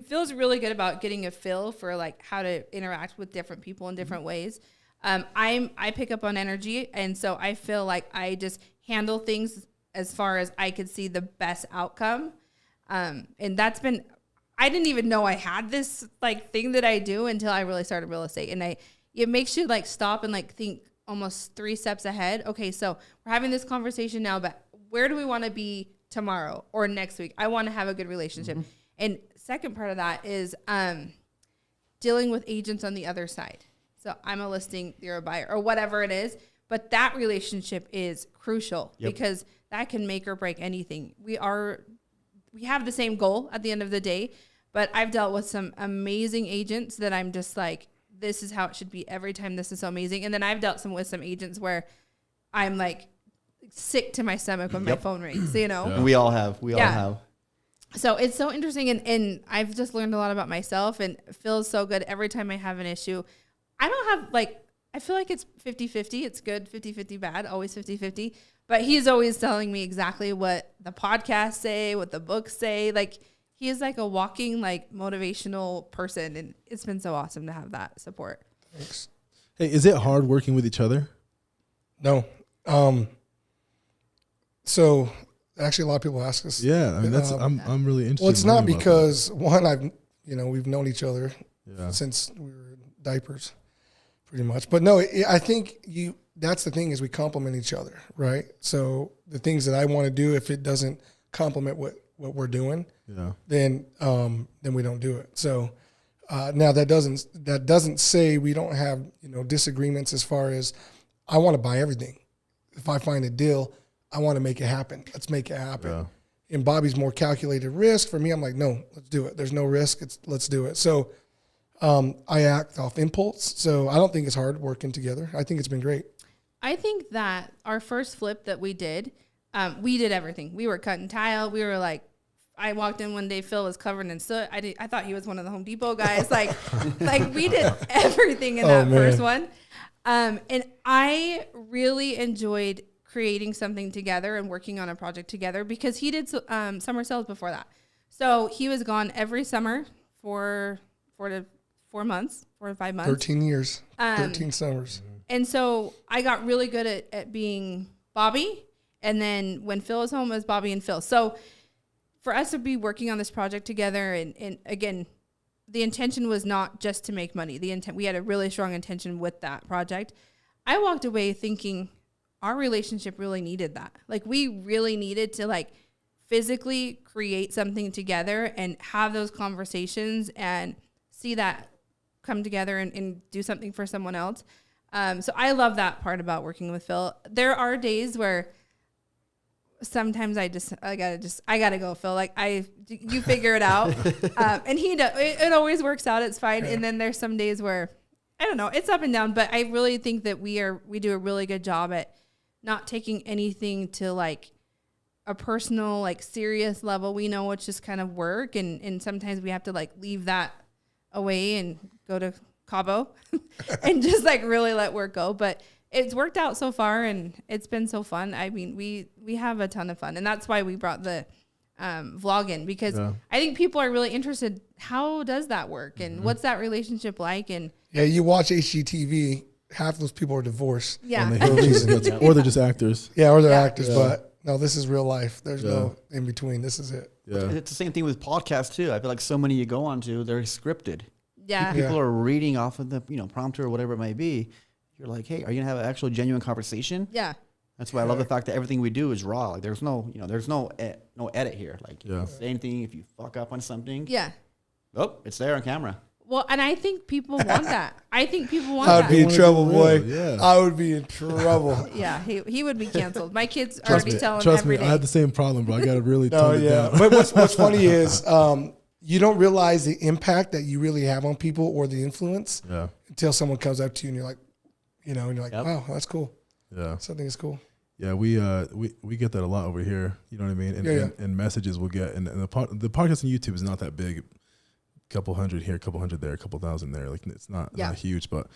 Speaker 5: feels really good about getting a feel for like how to interact with different people in different ways. I pick up on energy. And so I feel like I just handle things as far as I could see the best outcome. And that's been, I didn't even know I had this like thing that I do until I really started real estate. And it makes you like stop and like think almost 3 steps ahead. Okay. So we're having this conversation now, but where do we want to be tomorrow or next week? I want to have a good relationship. Mm-hmm. And second part of that is dealing with agents on the other side. So I'm a listing, you're a buyer or whatever it is. But that relationship is crucial because that can make or break anything. We have the same goal at the end of the day, but I've dealt with some amazing agents that I'm just like, this is how it should be every time. This is so amazing. And then I've dealt with some agents where I'm like, sick to my stomach when my phone rings,
Speaker 4: Yeah. We all have.
Speaker 5: So it's so interesting. And I've just learned a lot about myself and it feels so good every time I have an issue. I don't have I feel like it's 50-50. It's good, 50-50 bad, always 50-50. But he's always telling me exactly what the podcasts say, what the books say. Like he is like a walking motivational person. And it's been so awesome to have that support.
Speaker 3: Thanks.
Speaker 2: Hey, is it hard working with each other?
Speaker 3: No. So actually a lot of people ask us.
Speaker 2: Yeah. That's, I'm really interested.
Speaker 3: Well, it's not because one, we've known each other since we were in diapers pretty much, but no, I think that's the thing is we complement each other. Right. So the things that I want to do, if it doesn't complement what we're doing, then we don't do it. So, now that doesn't say we don't have, disagreements as far as I want to buy everything. If I find a deal, I want to make it happen. Let's make it happen. Yeah. And Bobby's more calculated risk. For me, I'm like, no, let's do it. There's no risk. Let's do it. So I act off impulse. So I don't think it's hard working together. I think it's been great.
Speaker 5: I think that our first flip that we did everything. We were cutting tile. We were like, I walked in one day, Phil was covered in soot. I thought he was one of the Home Depot guys. like we did everything in that first one. And I really enjoyed creating something together and working on a project together because he did summer sales before that. So he was gone every summer for 4 to 5 months.
Speaker 3: 13 years, 13 summers.
Speaker 5: And so I got really good at being Bobby. And then when Phil was home, it was Bobby and Phil. So for us to be working on this project together, and again, the intention was not just to make money. We had a really strong intention with that project. I walked away thinking, our relationship really needed that. Like we really needed to like physically create something together and have those conversations and see that come together and do something for someone else. So I love that part about working with Phil. There are days where sometimes I gotta go, Phil. Like you figure it out. And he does. It always works out. It's fine. Yeah. And then there's some days where I don't know. It's up and down. But I really think that we do a really good job at not taking anything to like a personal, like serious level. We know it's just kind of work, and sometimes we have to like leave that away and go to Cabo and just like really let work go. But it's worked out so far, and it's been so fun. I mean, we have a ton of fun, and that's why we brought the vlog in, because I think people are really interested. How does that work, and what's that relationship like? And
Speaker 3: yeah, you watch HGTV, half those people are divorced.
Speaker 5: Yeah,
Speaker 2: or they're just actors.
Speaker 3: Yeah, or they're actors, but no, this is real life. There's no in between. This is it.
Speaker 4: Yeah, it's the same thing with podcasts too. I feel like so many you go onto, they're scripted.
Speaker 5: Yeah,
Speaker 4: people are reading off of the prompter or whatever it may be. You're like, hey, are you gonna have an actual genuine conversation?
Speaker 5: Yeah.
Speaker 4: That's why I love the fact that everything we do is raw. Like there's no edit here. Like you can say anything if you fuck up on something.
Speaker 5: Yeah.
Speaker 4: Oh, it's there on camera.
Speaker 5: Well, and I think people want that. I think people want that.
Speaker 3: I would be in trouble, boy.
Speaker 2: Yeah.
Speaker 3: I would be in trouble.
Speaker 5: Yeah, he would be canceled. My kids already tell him
Speaker 2: Trust
Speaker 5: every
Speaker 2: me,
Speaker 5: day.
Speaker 2: I had the same problem, bro. I got to really tone it down.
Speaker 3: But what's funny is you don't realize the impact that you really have on people or the influence until someone comes up to you and you're like, and you're like, wow, that's cool.
Speaker 2: Yeah.
Speaker 3: Something is cool.
Speaker 2: Yeah, we get that a lot over here. You know what I mean? And messages we'll get. And the podcast on YouTube is not that big. Couple hundred here, couple hundred there, couple thousand there. Like it's not huge, but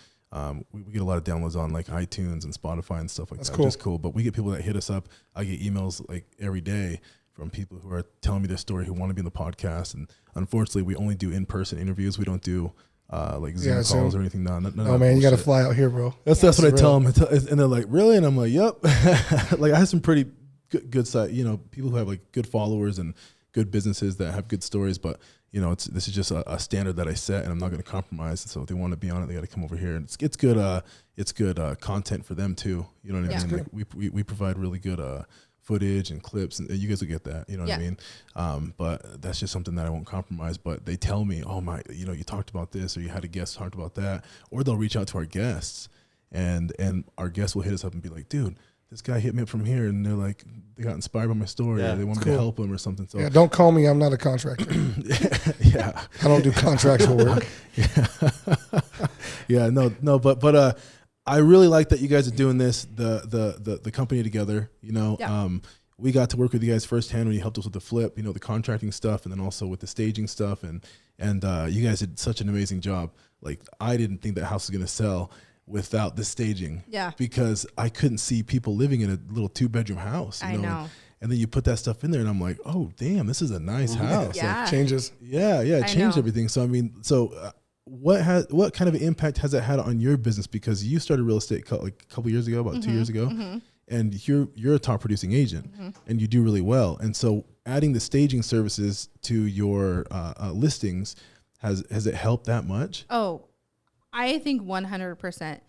Speaker 2: we get a lot of downloads on like iTunes and Spotify and stuff like that. Cool. Which is cool. But we get people that hit us up. I get emails like every day from people who are telling me their story, who want to be in the podcast. And unfortunately, we only do in-person interviews. We don't do like Zoom calls or anything. None
Speaker 3: oh man, you got to fly out here, bro.
Speaker 2: That's what I tell them, and they're like, really? And I'm like, yep. Like I have some pretty good side, people who have like good followers and good businesses that have good stories, but this is just a standard that I set, and I'm not going to compromise. So if they want to be on it, they got to come over here. And it's good content for them too. You know what I mean? Like we provide really good footage and clips, and you guys will get that. You know what I mean? But that's just something that I won't compromise. But they tell me, oh my, you talked about this, or you had a guest talked about that, or they'll reach out to our guests, and our guests will hit us up and be like, dude, this guy hit me up from here, and they're like, they got inspired by my story, or they want me to help them or something. So
Speaker 3: don't call me. I'm not a contractor.
Speaker 2: Yeah,
Speaker 3: I don't do contractual work.
Speaker 2: But I really like that you guys are doing this, the company together. We got to work with you guys firsthand when you helped us with the flip, the contracting stuff, and then also with the staging stuff, and you guys did such an amazing job. Like I didn't think that house was gonna sell without the staging, because I couldn't see people living in a little 2-bedroom house.
Speaker 5: I know.
Speaker 2: And then you put that stuff in there, and I'm like, oh damn, this is a nice house.
Speaker 5: Yeah,
Speaker 3: like, changes.
Speaker 2: It changed everything. So I mean, what kind of impact has it had on your business? Because you started real estate like a couple years ago, about 2 years ago, and you're a top producing agent, and you do really well. And so adding the staging services to your listings, has it helped that much?
Speaker 5: Oh, I think 100%.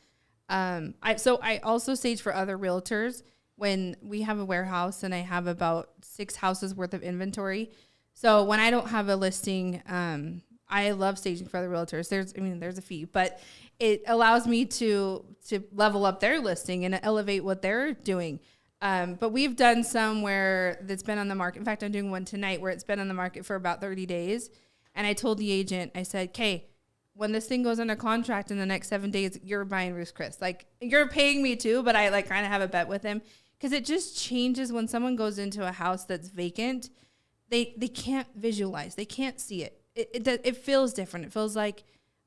Speaker 5: I also stage for other realtors when we have a warehouse and I have about 6 houses worth of inventory. So when I don't have a listing, I love staging for other realtors. There's a fee, but it allows me to level up their listing and elevate what they're doing. But we've done some where that's been on the market. In fact, I'm doing one tonight where it's been on the market for about 30 days. And I told the agent, I said, okay, when this thing goes under contract in the next 7 days, you're buying Ruth's Chris. Like you're paying me too, but I like kind of have a bet with him, because it just changes when someone goes into a house that's vacant. They can't visualize, they can't see it. It feels different. It feels like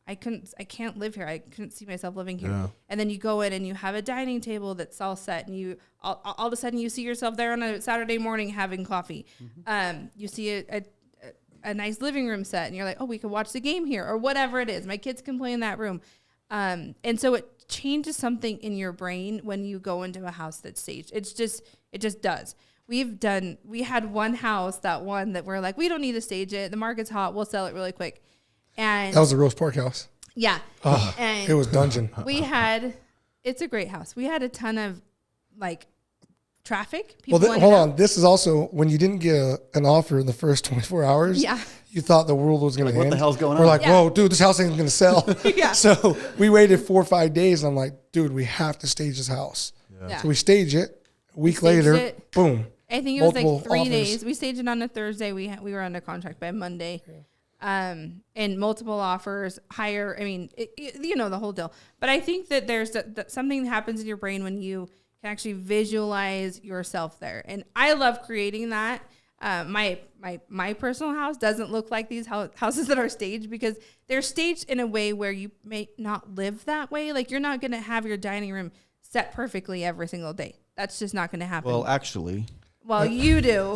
Speaker 5: I can't live here. I couldn't see myself living here. Yeah. And then you go in and you have a dining table that's all set, and you all of a sudden you see yourself there on a Saturday morning having coffee. You see a nice living room set, and you're like, oh, we could watch the game here, or whatever it is. My kids can play in that room. And so it changes something in your brain when you go into a house that's staged. It just does. We had one house that we're like, we don't need to stage it. The market's hot. We'll sell it really quick. And
Speaker 3: that was the Rose Park house.
Speaker 5: Yeah.
Speaker 3: And it was dungeon.
Speaker 5: It's a great house. We had a ton of like traffic.
Speaker 3: Well,
Speaker 5: People
Speaker 3: hold on. This is also when you didn't get an offer in the first 24 hours.
Speaker 5: Yeah.
Speaker 3: You thought the world was going to end.
Speaker 4: What the hell's going on?
Speaker 3: We're like,
Speaker 5: Yeah.
Speaker 3: whoa, dude, this house ain't going to sell.
Speaker 5: Yeah.
Speaker 3: So we waited 4 or 5 days, and I'm like, dude, we have to stage this house.
Speaker 5: Yeah.
Speaker 3: So we stage it. A week
Speaker 5: staged
Speaker 3: later,
Speaker 5: it.
Speaker 3: boom.
Speaker 5: I think it was
Speaker 3: Multiple
Speaker 5: like 3
Speaker 3: offers.
Speaker 5: days. We staged it on a Thursday. We were under contract by Monday. And multiple offers, higher. I mean, you know, the whole deal. But I think that there's that something that happens in your brain when you can actually visualize yourself there. And I love creating that. My personal house doesn't look like these houses that are staged, because they're staged in a way where you may not live that way. Like, you're not going to have your dining room set perfectly every single day. That's just not going to happen.
Speaker 4: Well, actually,
Speaker 5: Well, you do.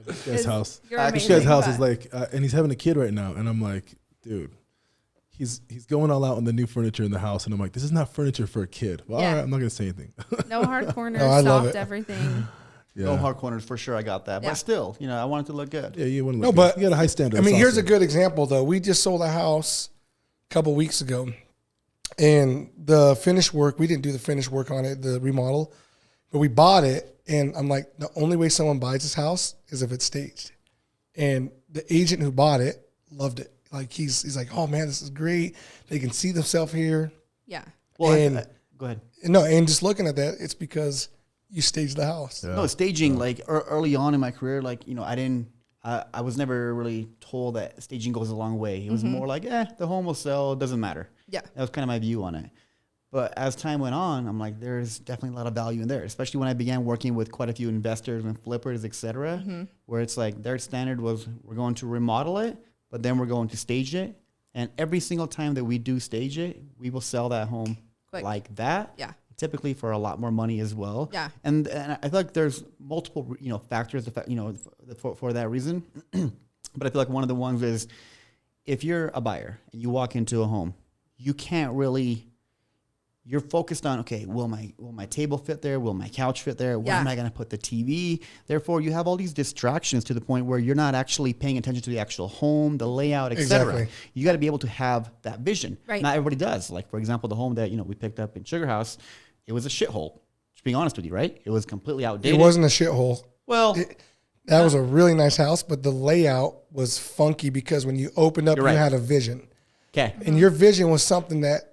Speaker 2: This guy's house.
Speaker 5: You're
Speaker 2: This
Speaker 5: amazing,
Speaker 2: guy's house
Speaker 5: but-
Speaker 2: is like, and he's having a kid right now, and I'm like, dude, he's going all out on the new furniture in the house, and I'm like, this is not furniture for a kid. Well,
Speaker 5: Yeah.
Speaker 2: all right, I'm not gonna say anything.
Speaker 5: No hard corners,
Speaker 3: No, I love
Speaker 5: soft
Speaker 3: it.
Speaker 5: everything.
Speaker 2: Yeah.
Speaker 4: no hard corners for sure. I got that,
Speaker 5: Yeah.
Speaker 4: but still, you know, I want it to look good.
Speaker 2: Yeah, you want to
Speaker 3: No,
Speaker 2: look.
Speaker 3: but
Speaker 2: you got a high standard.
Speaker 3: I mean,
Speaker 2: It's
Speaker 3: here's a
Speaker 2: awesome.
Speaker 3: good example, though. We just sold a house a couple weeks ago, and the finished work, we didn't do the finished work on it, the remodel, but we bought it, and I'm like, the only way someone buys this house is if it's staged. And the agent who bought it loved it. Like, he's like, oh, man, this is great. They can see themselves here.
Speaker 5: Yeah.
Speaker 4: Well,
Speaker 3: And-
Speaker 4: go ahead.
Speaker 3: No, and just looking at that, it's because you staged the house.
Speaker 2: Yeah.
Speaker 4: No, staging, like early on in my career, like, you know, I was never really told that staging goes a long way. It was more like, the home will sell, it doesn't matter.
Speaker 5: Yeah.
Speaker 4: That was kind of my view on it. But as time went on, I'm like, there's definitely a lot of value in there, especially when I began working with quite a few investors and flippers, et cetera, where it's like their standard was, we're going to remodel it, but then we're going to stage it. And every single time that we do stage it, we will sell that home
Speaker 5: Quick.
Speaker 4: like that.
Speaker 5: Yeah.
Speaker 4: Typically for a lot more money as well.
Speaker 5: Yeah.
Speaker 4: And I feel like there's multiple, you know, factors, you know, for that reason. But I feel like one of the ones is, if you're a buyer and you walk into a home, you can't really, you're focused on, okay, will my table fit there? Will my couch fit there? Where
Speaker 5: Yeah.
Speaker 4: am I going to put the TV? Therefore, you have all these distractions to the point where you're not actually paying attention to the actual home, the layout, et cetera.
Speaker 3: Exactly.
Speaker 4: You got to be able to have that vision.
Speaker 5: Right.
Speaker 4: Not everybody does. Like, for example, the home that, you know, we picked up in Sugar House, it was a shithole. Just being honest with you, right? It was completely outdated.
Speaker 3: It wasn't a shithole.
Speaker 4: Well,
Speaker 3: That was a really nice house, but the layout was funky because when you opened up,
Speaker 4: You're
Speaker 3: you
Speaker 4: right.
Speaker 3: had a vision.
Speaker 4: okay.
Speaker 3: And your vision was something that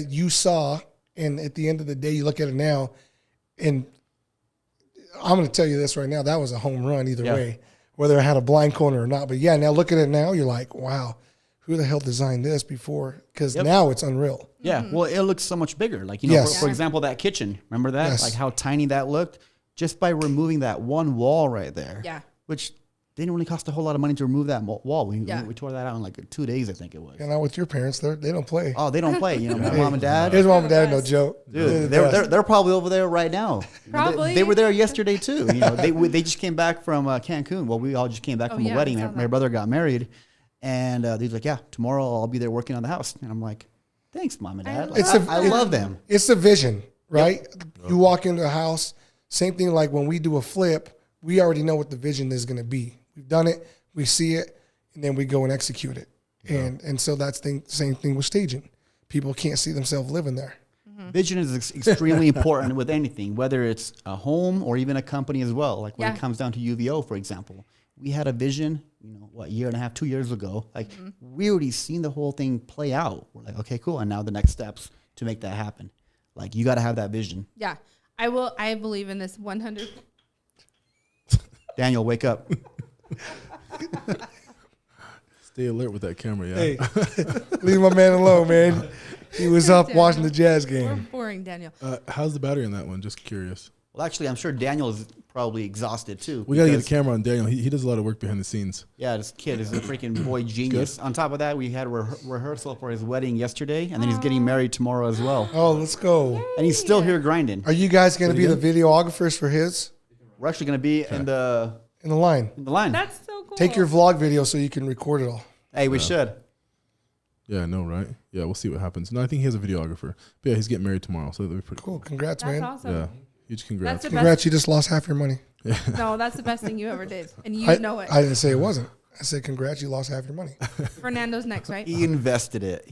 Speaker 3: you saw, and at the end of the day, you look at it now, and I'm going to tell you this right now, that was a home run either
Speaker 4: Yeah.
Speaker 3: way, whether it had a blind corner or not. But yeah, now look at it now, you're like, wow, who the hell designed this before? Because now it's unreal.
Speaker 4: Yeah. Well, it looks so much bigger. Like, you know,
Speaker 3: Yes.
Speaker 4: for example, that kitchen, remember that?
Speaker 3: Yes.
Speaker 4: Like how tiny that looked just by removing that one wall right there.
Speaker 5: Yeah.
Speaker 4: Which didn't really cost a whole lot of money to remove that wall. We tore that out in like 2 days, I think it was.
Speaker 3: And now with your parents, they don't play.
Speaker 4: Oh, they don't play. You know, my mom and dad.
Speaker 3: His mom and dad, no joke.
Speaker 4: Dude,
Speaker 3: They're the best.
Speaker 4: they're probably over there right now.
Speaker 5: Probably.
Speaker 4: They were there yesterday too. You know, they just came back from Cancun. Well, we all just came back from
Speaker 5: yeah,
Speaker 4: a wedding.
Speaker 5: I saw
Speaker 4: My
Speaker 5: that.
Speaker 4: brother got married, and he's like, "Yeah, tomorrow I'll be there working on the house." And I'm like, "Thanks, mom and dad. Like,
Speaker 3: It's a-
Speaker 4: I love them."
Speaker 3: It's the vision, right? You walk into a house, same thing like when we do a flip, we already know what the vision is going to be. We've done it, we see it, and then we go and execute it. And so that's the same thing with staging. People can't see themselves living there.
Speaker 4: Vision is extremely important with anything, whether it's a home or even a company as well. Like when
Speaker 5: Yeah.
Speaker 4: it comes down to UVO, for example, we had a vision, you know, what, year and a half, 2 years ago. Like we already seen the whole thing play out. We're like, okay, cool. And now the next steps to make that happen. Like you got to have that vision.
Speaker 5: Yeah. I believe in this 100.
Speaker 4: Daniel, wake up.
Speaker 2: Stay alert with that camera, yeah.
Speaker 3: Hey, leave my man alone, man. He was up watching the Jazz
Speaker 5: We're
Speaker 3: game.
Speaker 5: boring, Daniel.
Speaker 2: How's the battery on that one? Just curious.
Speaker 4: Well, actually, I'm sure Daniel is probably exhausted too.
Speaker 2: We got to get a
Speaker 4: because-
Speaker 2: camera on Daniel. He does a lot of work behind the scenes.
Speaker 4: Yeah, this kid is a freaking boy genius. On top of that, we had a rehearsal for his wedding yesterday, and then he's getting married tomorrow as well.
Speaker 3: Oh, let's go.
Speaker 4: And he's still here grinding.
Speaker 3: Are you guys going to be the videographers for his
Speaker 4: We're actually going to be in the
Speaker 3: line?
Speaker 4: line.
Speaker 5: That's so cool.
Speaker 3: Take your vlog video so you can record it all.
Speaker 4: Hey, we should.
Speaker 2: Yeah, I know, right? Yeah, we'll see what happens. No, I think he has a videographer. But yeah, he's getting married tomorrow, so that'll be pretty
Speaker 3: Cool.
Speaker 2: cool.
Speaker 3: Congrats,
Speaker 5: That's
Speaker 3: man.
Speaker 5: awesome.
Speaker 2: Yeah, huge congrats.
Speaker 5: That's the
Speaker 3: Congrats, you just lost half your money.
Speaker 5: No, that's the best thing you ever did, and you know it.
Speaker 3: I didn't say it wasn't. I said congrats, you lost half your money.
Speaker 5: Fernando's next, right?
Speaker 4: He invested it.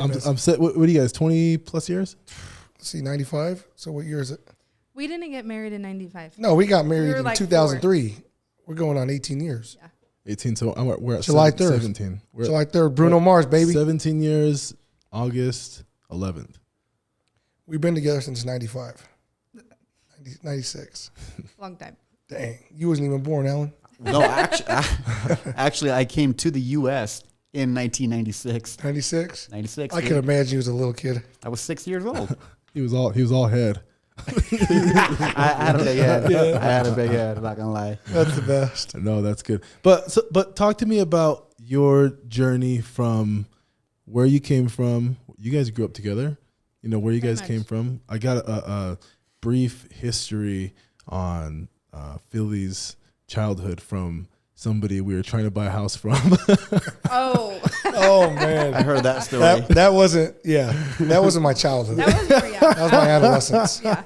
Speaker 2: I'm set. What are you guys, 20 plus years?
Speaker 3: let's see, 95. So what year is it?
Speaker 5: We didn't get married in 95.
Speaker 3: No, we got married
Speaker 5: were
Speaker 3: in
Speaker 5: like
Speaker 3: 2003. We're going on 18 years.
Speaker 5: Yeah.
Speaker 2: 18. So we're at
Speaker 3: July 3rd.
Speaker 2: 17. We're
Speaker 3: July 3rd, Bruno Mars, baby.
Speaker 2: 17 years, August 11th.
Speaker 3: We've been together since 95. 96.
Speaker 5: Long time.
Speaker 3: Dang, you wasn't even born, Alan.
Speaker 4: No, actually, I came to the U.S. in 1996.
Speaker 3: 96.
Speaker 4: 96.
Speaker 3: I
Speaker 4: dude.
Speaker 3: can imagine you was a little kid.
Speaker 4: I was 6 years old.
Speaker 2: He was all head.
Speaker 4: I had a big head. I had a big head. I'm not gonna lie.
Speaker 3: That's the best.
Speaker 2: No, that's good. But talk to me about your journey from where you came from. You guys grew up together. You know where you guys came from. I got a brief history on Philly's childhood from somebody we were trying to buy a house from.
Speaker 5: Oh,
Speaker 3: Oh man,
Speaker 4: I heard that story.
Speaker 3: that wasn't. Yeah, that wasn't my childhood.
Speaker 5: that was for you.
Speaker 3: That was my adolescence.
Speaker 5: Yeah.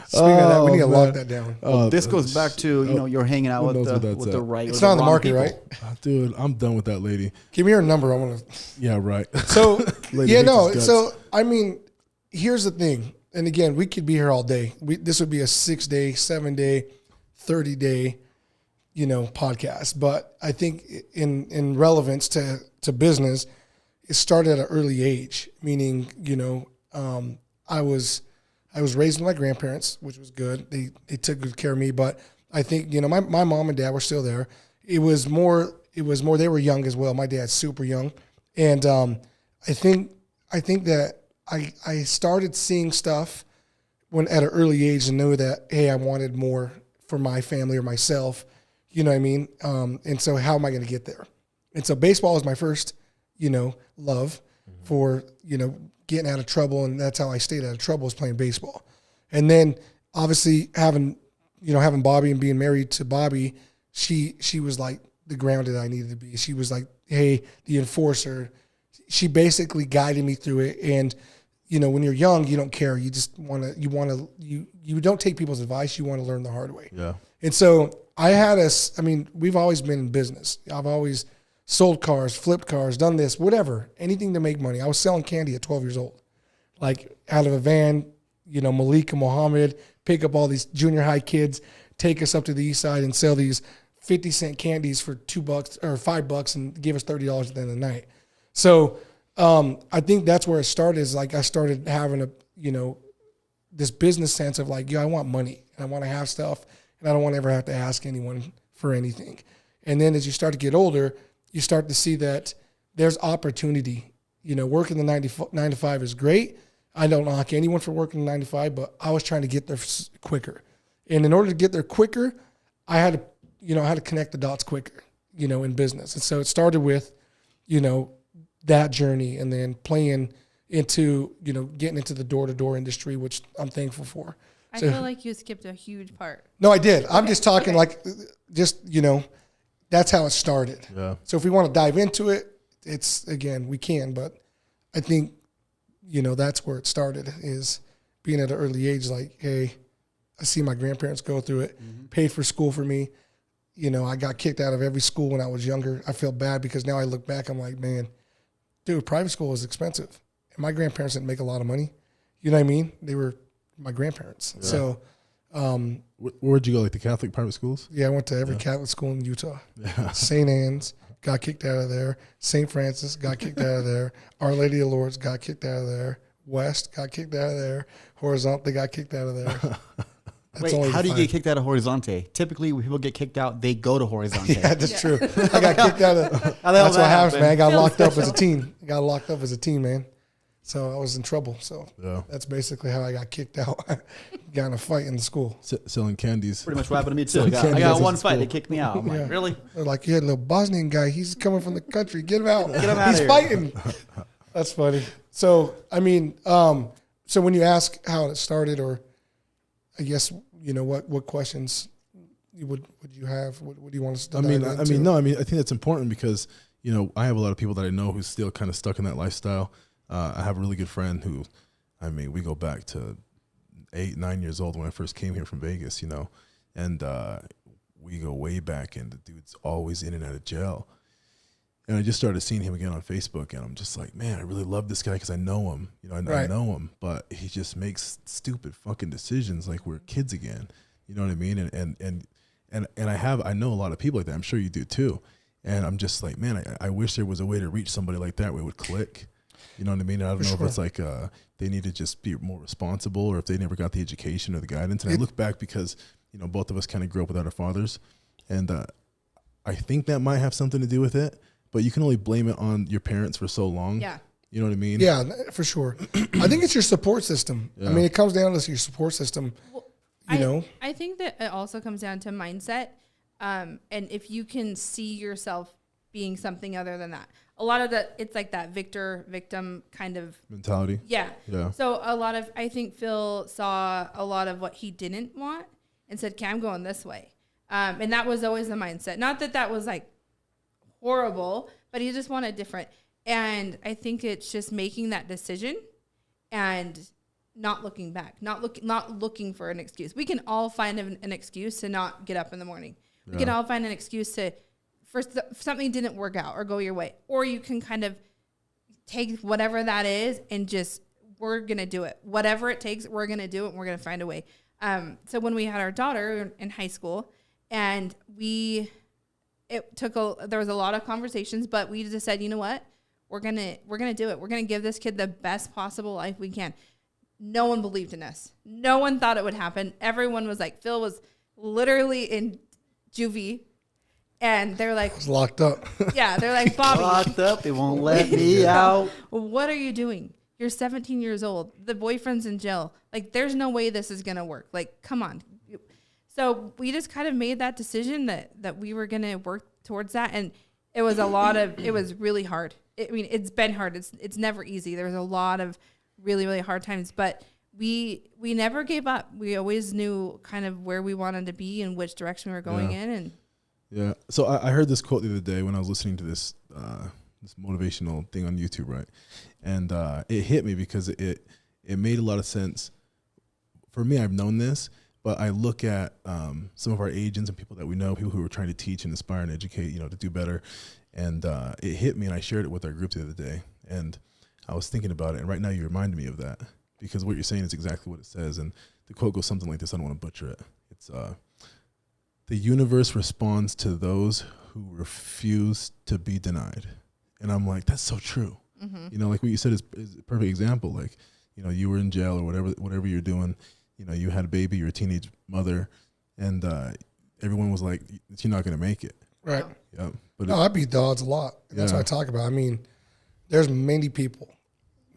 Speaker 3: Speaking of that, we need to
Speaker 2: man.
Speaker 3: lock that down.
Speaker 4: This goes back to you're hanging out
Speaker 2: who
Speaker 4: with
Speaker 2: knows what
Speaker 4: the
Speaker 2: that's
Speaker 4: with the
Speaker 2: at?
Speaker 4: right.
Speaker 3: It's
Speaker 4: with
Speaker 3: not on the
Speaker 4: wrong
Speaker 3: market,
Speaker 4: people.
Speaker 3: right?
Speaker 2: Dude, I'm done with that lady.
Speaker 3: Give me her number. I want to.
Speaker 2: Yeah, right.
Speaker 3: So
Speaker 2: Lady
Speaker 3: yeah,
Speaker 2: hates
Speaker 3: no.
Speaker 2: his guts.
Speaker 3: So I mean, here's the thing. And again, we could be here all day. This would be a 6-day, 7-day, 30-day, podcast. But I think in relevance to business, it started at an early age. Meaning, I was raised with my grandparents, which was good. They took good care of me. But I think my mom and dad were still there. It was more. They were young as well. My dad's super young, and I think that I started seeing stuff when at an early age and knew that, hey, I wanted more for my family or myself. You know what I mean? And so how am I going to get there? And so baseball was my first, love for, getting out of trouble. And that's how I stayed out of trouble, was playing baseball. And then obviously having Bobby and being married to Bobby, she was like the grounded I needed to be. She was like, hey, the enforcer. She basically guided me through it. And, when you're young, you don't care. You just you don't take people's advice. You want to learn the hard way.
Speaker 2: Yeah.
Speaker 3: And so we've always been in business. I've always sold cars, flipped cars, done this, whatever, anything to make money. I was selling candy at 12 years old, like out of a van, Malik and Mohammed, pick up all these junior high kids, take us up to the east side and sell these 50-cent candies for $2 or $5 and give us $30 at the end of the night. So I think that's where it started, is like I started having this business sense of like, I want money and I want to have stuff and I don't want to ever have to ask anyone for anything. And then as you start to get older, you start to see that there's opportunity. Working the 9 to 5 is great. I don't knock anyone for working 9 to 5, but I was trying to get there quicker. And in order to get there quicker, I had to connect the dots quicker, in business. And so it started with, that journey, and then playing into, getting into the door-to-door industry, which I'm thankful for.
Speaker 5: I
Speaker 3: So-
Speaker 5: feel like you skipped a huge part.
Speaker 3: No, I did. I'm just talking that's how it started.
Speaker 2: Yeah.
Speaker 3: So if we want to dive into it, we can, but I think, that's where it started, is being at an early age, like, hey, I see my grandparents go through it, paid for school for me. I got kicked out of every school when I was younger. I feel bad because now I look back, I'm like, man, dude, private school was expensive. And my grandparents didn't make a lot of money. You know what I mean? They were my grandparents. Yeah. So,
Speaker 2: where'd you go? Like the Catholic private schools?
Speaker 3: yeah, I went to every Catholic school in Utah.
Speaker 2: Yeah.
Speaker 3: St. Anne's, got kicked out of there. St. Francis, got kicked out of there. Our Lady of Lourdes, got kicked out of there. West, got kicked out of there. Horizonte, got kicked out of there.
Speaker 4: Wait, how do you get kicked out of Horizonte? Typically, when people get kicked out, they go to Horizonte.
Speaker 3: Yeah, that's true. I got kicked out of. That's what happens, man. I got locked up as a teen. Man. So I was in trouble. So that's basically how I got kicked out. Got in a fight in the school.
Speaker 2: Selling candies.
Speaker 4: Pretty much what happened to me too. I got one fight. They kicked me out. I'm like, really?
Speaker 3: They're like, you had a little Bosnian guy. He's coming from the country. Get him out.
Speaker 4: Get him out
Speaker 3: He's
Speaker 4: of here.
Speaker 3: fighting. That's funny. So so when you ask how it started, or I guess what questions would you have? What do you want us to?
Speaker 2: I think that's important because I have a lot of people that I know who's still kind of stuck in that lifestyle. I have a really good friend who, we go back to 8-9 years old when I first came here from Vegas, and we go way back, and the dude's always in and out of jail. And I just started seeing him again on Facebook, and I'm just like, man, I really love this guy because I know him. You know, I know him, but he just makes stupid fucking decisions like we're kids again. You know what I mean? And I know a lot of people like that. I'm sure you do too. And I'm just like, man, I wish there was a way to reach somebody like that where it would click. You know what I mean? And I don't know if it's like they need to just be more responsible, or if they never got the education or the guidance. And I look back because, you know, both of us kind of grew up without our fathers, and I think that might have something to do with it. But you can only blame it on your parents for so long.
Speaker 5: Yeah.
Speaker 2: You know what I mean?
Speaker 3: Yeah, for sure. I think it's your support system.
Speaker 2: Yeah.
Speaker 3: I mean, it comes down to your support system.
Speaker 5: Well,
Speaker 3: you know,
Speaker 5: I think that it also comes down to mindset. And if you can see yourself being something other than that, a lot of that, it's like that victim kind of
Speaker 2: mentality.
Speaker 5: Yeah.
Speaker 2: Yeah.
Speaker 5: So I think Phil saw a lot of what he didn't want and said, okay, I'm going this way. And that was always the mindset. Not that was like horrible, but he just wanted different. And I think it's just making that decision and not looking back, not looking for an excuse. We can all find an excuse to not get up in the morning. We can all find an excuse for something didn't work out or go your way. Or you can kind of take whatever that is and just, we're going to do it. Whatever it takes, we're going to do it, and we're going to find a way. So when we had our daughter in high school, and there was a lot of conversations, but we just said, you know what? We're going to do it. We're going to give this kid the best possible life we can. No one believed in us. No one thought it would happen. Everyone was like, Phil was literally in juvie, and they're like,
Speaker 3: it's locked up.
Speaker 5: Yeah, they're like, Bobby,
Speaker 4: Locked up. They won't let me out.
Speaker 5: what are you doing? You're 17 years old. The boyfriend's in jail. Like, there's no way this is going to work. Like, come on. So we just kind of made that decision that we were going to work towards that. And it was it was really hard. It's been hard. It's never easy. There's a lot of really, really hard times, but we never gave up. We always knew kind of where we wanted to be and which direction we were going in. And
Speaker 2: yeah. So I heard this quote the other day when I was listening to this motivational thing on YouTube, right? And it hit me because it made a lot of sense. For me, I've known this, but I look at some of our agents and people that we know, people who are trying to teach and inspire and educate, you know, to do better. And it hit me, and I shared it with our group the other day. And I was thinking about it, and right now you reminded me of that, because what you're saying is exactly what it says. And the quote goes something like this. I don't want to butcher it. It's the universe responds to those who refuse to be denied. And I'm like, that's so true. Mm-hmm. You know, like what you said is a perfect example. Like, you know, you were in jail or whatever you're doing. You know, you had a baby, you're a teenage mother, and everyone was like, you're not going to make it.
Speaker 3: Right.
Speaker 2: Yeah. But
Speaker 3: I beat the odds a lot. And that's what I talk about. I mean, there's many people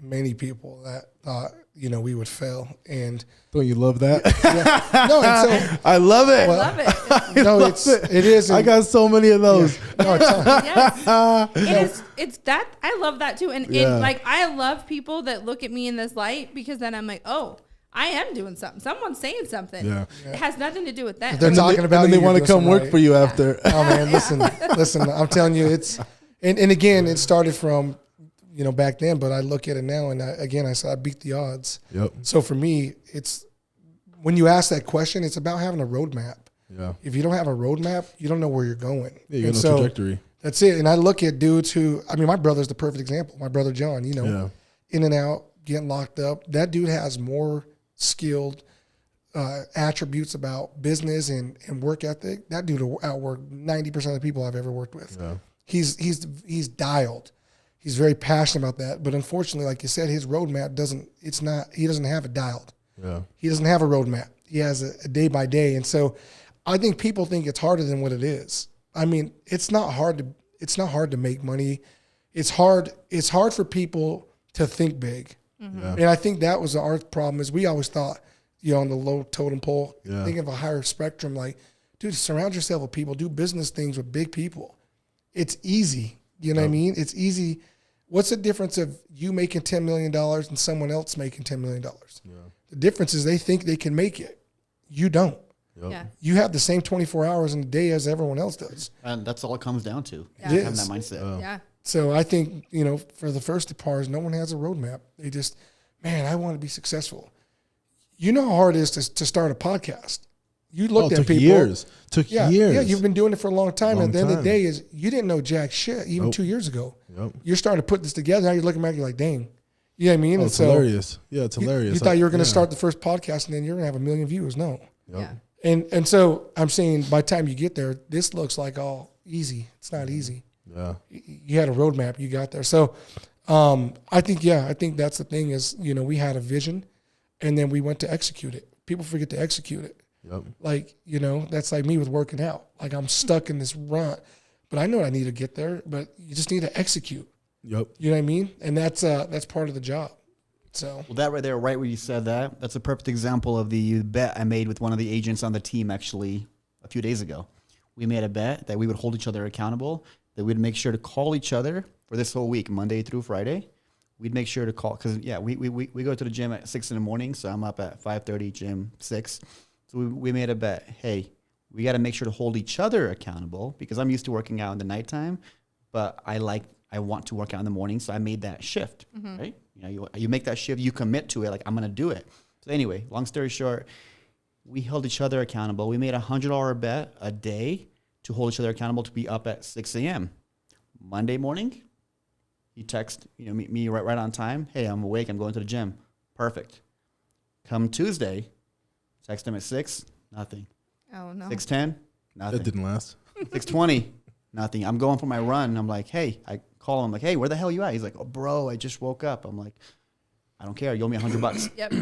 Speaker 3: that thought, you know, we would fail. And
Speaker 2: don't you love that?
Speaker 3: Yeah. No, and so,
Speaker 2: I love it.
Speaker 5: I love it.
Speaker 3: No, it is.
Speaker 2: I got so many of those.
Speaker 3: Yeah. No,
Speaker 5: Yes. It's that. I love that too. And like, I love people that look at me in this light, because then I'm like, oh, I am doing something. Someone's saying something.
Speaker 2: Yeah.
Speaker 5: It has nothing to do with them.
Speaker 3: They're talking about
Speaker 2: and then
Speaker 3: you,
Speaker 2: they want to come work
Speaker 3: right.
Speaker 2: for you after.
Speaker 3: Oh man, listen, I'm telling you, it's, and again, it started from, you know, back then, but I look at it now, and I said I beat the odds.
Speaker 2: Yep.
Speaker 3: So for me, it's, when you ask that question, it's about having a roadmap.
Speaker 2: Yeah.
Speaker 3: If you don't have a roadmap, you don't know where you're going.
Speaker 2: Yeah, you got no trajectory.
Speaker 3: That's it. And I look at dudes who, I mean, my brother's the perfect example. My brother John, you know, in and out, getting locked up. That dude has more skilled attributes about business and work ethic. That dude will outwork 90% of the people I've ever worked with. Yeah. He's dialed. He's very passionate about that. But unfortunately, like you said, his roadmap he doesn't have it dialed. Yeah. He doesn't have a roadmap. He has a day by day. And so I think people think it's harder than what it is. I mean, it's not hard to make money. It's hard for people to think big. Mm-hmm. Yeah. And I think that was our problem, is we always thought, you know, on the low totem pole, think of a higher spectrum, like, dude, surround yourself with people, do business things with big people. It's easy. You know what I mean? It's easy. What's the difference of you making $10 million and someone else making $10 million? Yeah. The difference is they think they can make it. You don't. Yep. Yeah. You have the same 24 hours in a day as everyone else does.
Speaker 4: And that's all it comes down to.
Speaker 5: Yeah.
Speaker 4: Having that mindset.
Speaker 5: Yeah.
Speaker 3: So I think, you know, for the first part, no one has a roadmap. They just, man, I want to be successful. You know how hard it is to start a podcast. You looked at
Speaker 2: took
Speaker 3: people.
Speaker 2: years. Took
Speaker 3: Yeah,
Speaker 2: years.
Speaker 3: yeah, you've been doing it for a long time.
Speaker 2: Long
Speaker 3: and at the end of the
Speaker 2: time.
Speaker 3: day is you didn't know jack shit even 2 years ago.
Speaker 2: Yep.
Speaker 3: You're starting to put this together. Now you're looking back, you're like, dang. You know what I mean?
Speaker 2: Oh,
Speaker 3: And
Speaker 2: it's
Speaker 3: so
Speaker 2: hilarious. Yeah, it's hilarious.
Speaker 3: You thought you were going to
Speaker 2: Yeah.
Speaker 3: start the first podcast and then you're going to have 1 million views. No.
Speaker 5: Yeah.
Speaker 3: And so I'm saying by the time you get there, this looks like all easy. It's not easy.
Speaker 2: Yeah.
Speaker 3: You had a roadmap. You got there. So I think that's the thing is, we had a vision and then we went to execute it. People forget to execute it.
Speaker 2: Yep.
Speaker 3: Like, that's like me with working out. Like I'm stuck in this rut, but I know I need to get there, but you just need to execute.
Speaker 2: Yep.
Speaker 3: You know what I mean? And that's part of the job. So
Speaker 4: Well, that right there, right where you said that, that's a perfect example of the bet I made with one of the agents on the team actually a few days ago. We made a bet that we would hold each other accountable, that we'd make sure to call each other for this whole week, Monday through Friday. We'd make sure to call, because, we go to the gym at 6 in the morning, so I'm up at 5:30, gym 6. So we made a bet, hey, we got to make sure to hold each other accountable, because I'm used to working out in the nighttime, but I want to work out in the morning, so I made that shift, right? You make that shift, you commit to it, like I'm going to do it. So anyway, long story short, we held each other accountable. We made a $100 bet a day to hold each other accountable to be up at 6 a.m. Monday morning, he texts me right on time. Hey, I'm awake. I'm going to the gym. Perfect. Come Tuesday, text him at 6, nothing.
Speaker 5: Oh no.
Speaker 4: 6:10, nothing.
Speaker 2: That didn't last.
Speaker 4: 6:20, nothing. I'm going for my run. I'm like, hey, I call him. I'm like, hey, where the hell you at? He's like, oh, bro, I just woke up. I'm like, I don't care. You owe me $100.
Speaker 5: Yep.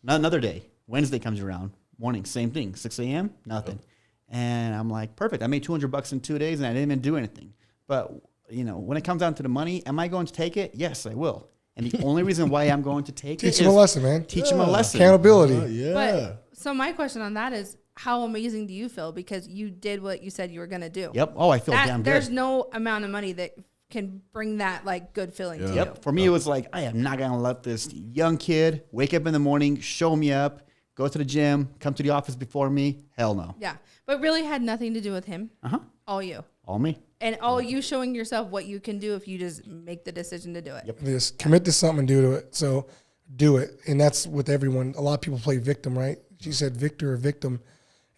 Speaker 4: Another day. Wednesday comes around. Morning, same thing. 6 a.m., nothing. And I'm like, perfect. I made $200 in 2 days and I didn't even do anything. But, when it comes down to the money, am I going to take it? Yes, I will. And the only reason why I'm going to take
Speaker 3: teach
Speaker 4: it
Speaker 3: them
Speaker 4: is
Speaker 3: a lesson, man.
Speaker 4: teach them a lesson.
Speaker 3: Accountability.
Speaker 2: Yeah.
Speaker 5: But so my question on that is, how amazing do you feel because you did what you said you were going to do?
Speaker 4: Yep. Oh, I feel damn
Speaker 5: There's
Speaker 4: good.
Speaker 5: no amount of money that can bring that like good feeling to you.
Speaker 4: Yep. For me, it was like, I am not going to let this young kid wake up in the morning, show me up, go to the gym, come to the office before me. Hell no.
Speaker 5: Yeah. But really had nothing to do with him.
Speaker 4: Uh-huh.
Speaker 5: All you.
Speaker 4: All me.
Speaker 5: And all you showing yourself what you can do if you just make the decision to do it.
Speaker 4: Yep.
Speaker 3: Just commit to something and do it. So do it. And that's with everyone. A lot of people play victim, right? She said victor or victim.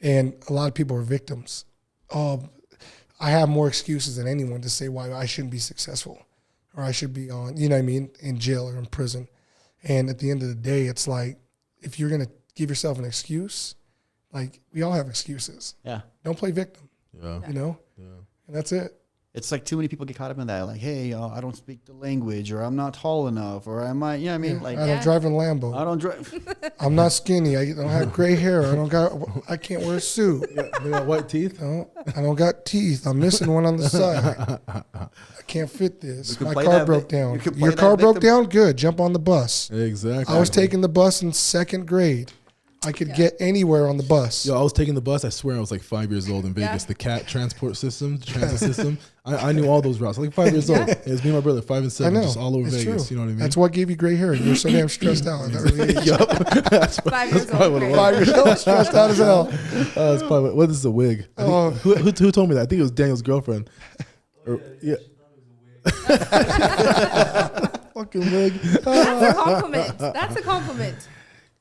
Speaker 3: And a lot of people are victims. I have more excuses than anyone to say why I shouldn't be successful or I should be on, in jail or in prison. And at the end of the day, it's like, if you're going to give yourself an excuse, like we all have excuses.
Speaker 4: Yeah.
Speaker 3: Don't play victim,
Speaker 2: Yeah.
Speaker 3: and that's it.
Speaker 4: It's like too many people get caught up in that. Like, hey, I don't speak the language, or I'm not tall enough, or am I, Like,
Speaker 3: I don't drive a Lambo.
Speaker 4: I don't drive.
Speaker 3: I'm not skinny. I don't have gray hair. I can't wear a suit.
Speaker 2: They got white teeth.
Speaker 3: I don't got teeth. I'm missing one on the side. I can't fit this.
Speaker 4: could
Speaker 3: My
Speaker 4: play
Speaker 3: car
Speaker 4: that
Speaker 3: broke
Speaker 4: vi-
Speaker 3: down.
Speaker 4: you could play
Speaker 3: Your
Speaker 4: that
Speaker 3: car broke
Speaker 4: victim.
Speaker 3: down? Good. Jump on the bus.
Speaker 2: Exactly.
Speaker 3: I was taking the bus in 2nd grade. I could get anywhere on the bus.
Speaker 2: Yo, I was taking the bus. I swear I was like 5 years old in Vegas.
Speaker 5: Yeah.
Speaker 2: The CAT transport system, the transit system. I knew all those routes. Like 5 years old. It was me and my brother, 5 and 7,
Speaker 3: I know.
Speaker 2: just all over
Speaker 3: It's
Speaker 2: Vegas.
Speaker 3: true.
Speaker 2: You know what I mean?
Speaker 3: That's what gave you gray hair. You're so damn stressed out. That really is.
Speaker 2: Yup. That's
Speaker 5: 5 years
Speaker 2: probably
Speaker 5: old.
Speaker 2: what it
Speaker 5: great.
Speaker 2: was.
Speaker 3: 5 years old, stressed out as hell.
Speaker 2: That's probably what is a wig? I think,
Speaker 3: Oh.
Speaker 2: who told me that? I think it was Daniel's girlfriend. Yeah. Fucking wig.
Speaker 5: That's a compliment. That's a compliment.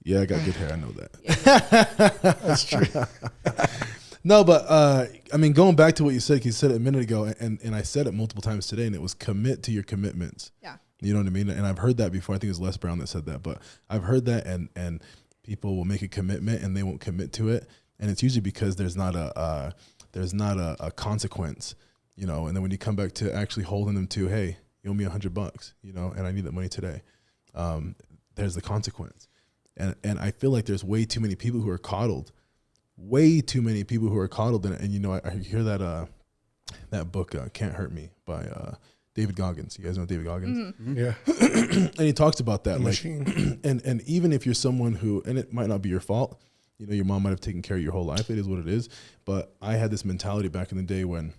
Speaker 2: Yeah, I got good hair. I know that. That's true. No, but going back to what you said a minute ago, and I said it multiple times today, and it was commit to your commitments.
Speaker 5: Yeah.
Speaker 2: You know what I mean? And I've heard that before. I think it was Les Brown that said that, but I've heard that, and people will make a commitment and they won't commit to it, and it's usually because there's not a consequence, and then when you come back to actually holding them to, hey, you owe me $100, and I need that money today, there's the consequence. And I feel like there's way too many people who are coddled. Way too many people who are coddled. And I hear that book, Can't Hurt Me, by David Goggins. You guys know David Goggins?
Speaker 5: Mm-hmm.
Speaker 3: Yeah.
Speaker 2: And he talks about that.
Speaker 3: The
Speaker 2: Like,
Speaker 3: machine.
Speaker 2: and even if you're someone who, and it might not be your fault, your mom might have taken care of your whole life. It is what it is. But I had this mentality back in the day when,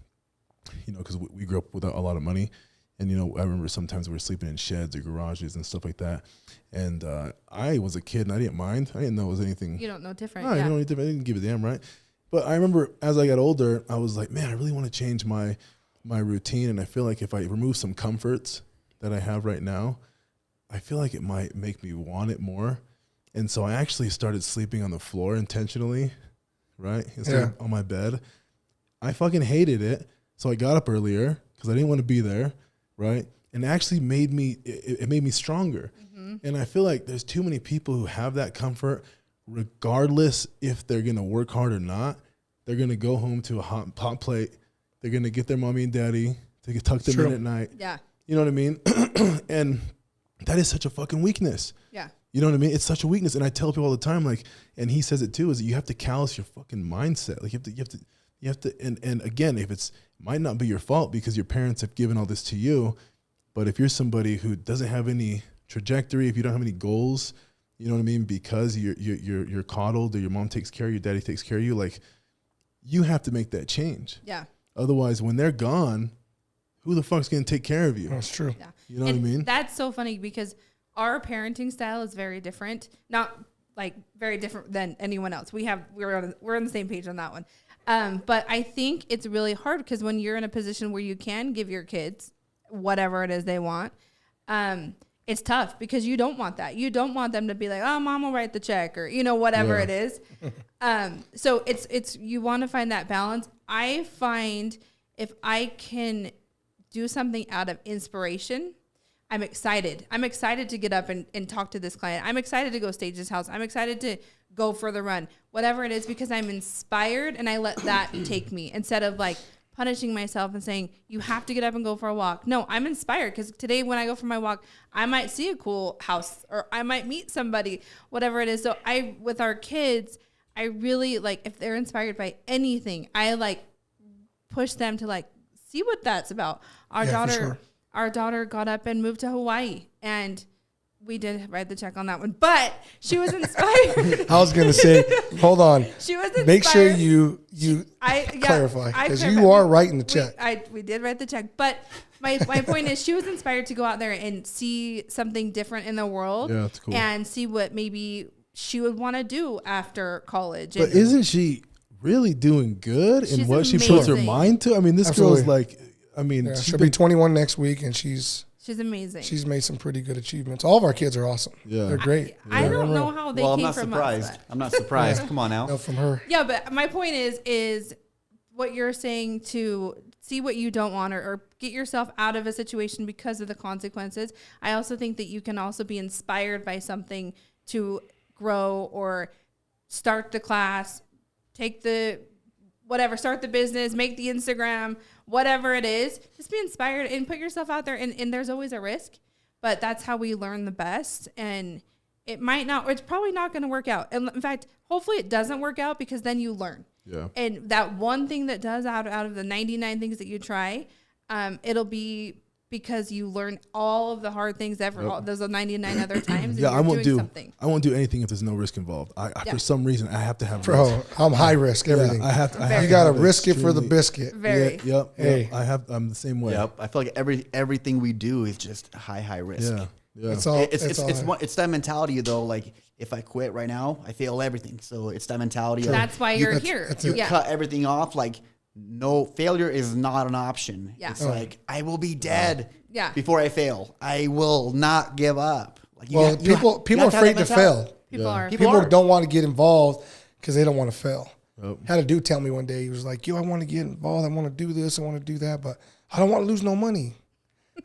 Speaker 2: because we grew up without a lot of money. And, I remember sometimes we were sleeping in sheds or garages and stuff like that. And I was a kid and I didn't mind. I didn't know it was anything.
Speaker 5: You don't know different.
Speaker 2: No,
Speaker 5: Yeah.
Speaker 2: I didn't give a damn, right? But I remember as I got older, I was like, man, I really want to change my routine. And I feel like if I remove some comforts that I have right now, I feel like it might make me want it more. And so I actually started sleeping on the floor intentionally, right? Instead of on my bed. I fucking hated it. So I got up earlier because I didn't want to be there, right? And it actually made me, it made me stronger. And I feel like there's too many people who have that comfort, regardless if they're going to work hard or not. They're going to go home to a hot plate. They're going to get their mommy and daddy to tuck them in at night.
Speaker 5: Yeah.
Speaker 2: You know what I mean? And that is such a fucking weakness.
Speaker 5: Yeah.
Speaker 2: You know what I mean? It's such a weakness. And I tell people all the time, like, and he says it too, is that you have to callous your fucking mindset. Like you have to, and again, if it might not be your fault because your parents have given all this to you, but if you're somebody who doesn't have any trajectory, if you don't have any goals, you know what I mean? Because you're coddled, or your mom takes care of you, your daddy takes care of you, like, you have to make that change.
Speaker 5: Yeah.
Speaker 2: Otherwise, when they're gone, who the fuck's going to take care of you?
Speaker 3: That's true.
Speaker 5: Yeah.
Speaker 2: You know what I mean?
Speaker 5: That's so funny because our parenting style is very different. Not like very different than anyone else. We're on the same page on that one. But I think it's really hard because when you're in a position where you can give your kids whatever it is they want, it's tough because you don't want that. You don't want them to be like, oh, mom will write the check, or, you know, whatever it is. So it's you want to find that balance. I find if I can do something out of inspiration, I'm excited. I'm excited to get up and talk to this client. I'm excited to go stage this house. I'm excited to go for the run, whatever it is, because I'm inspired and I let that take me instead of like punishing myself and saying, you have to get up and go for a walk. No, I'm inspired because today when I go for my walk, I might see a cool house or I might meet somebody, whatever it is. So with our kids, I really like, if they're inspired by anything, I like push them to like, see what that's about. Our daughter got up and moved to Hawaii, and we did write the check on that one, but she was inspired.
Speaker 3: I was going to say, hold on.
Speaker 5: She was inspired.
Speaker 3: Make sure you clarify, because you are writing the check.
Speaker 5: We did write the check, but my point is she was inspired to go out there and see something different in the world.
Speaker 2: Yeah, that's cool.
Speaker 5: And see what maybe she would want to do after college.
Speaker 2: But isn't she really doing good in what she puts her mind to? I mean, this
Speaker 3: Absolutely.
Speaker 2: girl's like, I mean,
Speaker 3: Yeah, she'll be 21 next week, and she's
Speaker 5: amazing.
Speaker 3: She's made some pretty good achievements. All of our kids are awesome. Yeah, they're great.
Speaker 5: I don't know how they came
Speaker 4: I'm not
Speaker 5: from
Speaker 4: surprised.
Speaker 5: us.
Speaker 4: I'm not surprised. Come on now.
Speaker 3: No, from her.
Speaker 5: Yeah, but my point is what you're saying, to see what you don't want, or get yourself out of a situation because of the consequences. I also think that you can also be inspired by something to grow or start the class, take the whatever, start the business, make the Instagram, whatever it is. Just be inspired and put yourself out there. And there's always a risk, but that's how we learn the best. And it might not, or it's probably not going to work out. And in fact, hopefully it doesn't work out, because then you learn.
Speaker 2: Yeah.
Speaker 5: And that one thing that does out of the 99 things that you try, it'll be because you learn all of the hard things ever. Yep. Those are 99 other times.
Speaker 2: Yeah, I won't do anything if there's no risk involved. For some reason, I have to have risk.
Speaker 3: I'm high risk everything.
Speaker 2: Yeah, I have to.
Speaker 3: You got to risk it for the biscuit.
Speaker 5: Very.
Speaker 2: Yep.
Speaker 3: Hey.
Speaker 2: I'm the same way.
Speaker 4: Yep. I feel like everything we do is just high risk.
Speaker 2: Yeah. Yeah.
Speaker 4: It's that mentality though. Like, if I quit right now, I fail everything. So it's that mentality.
Speaker 5: That's why you're here.
Speaker 4: You cut everything off. Like, no, failure is not an option.
Speaker 5: Yeah.
Speaker 4: It's like, I will be dead before I fail. I will not give up. Like,
Speaker 3: people are afraid to fail. People don't want to get involved because they don't want to fail. Yep. Had a dude tell me one day, he was like, I want to get involved. I want to do this. I want to do that, but I don't want to lose no money.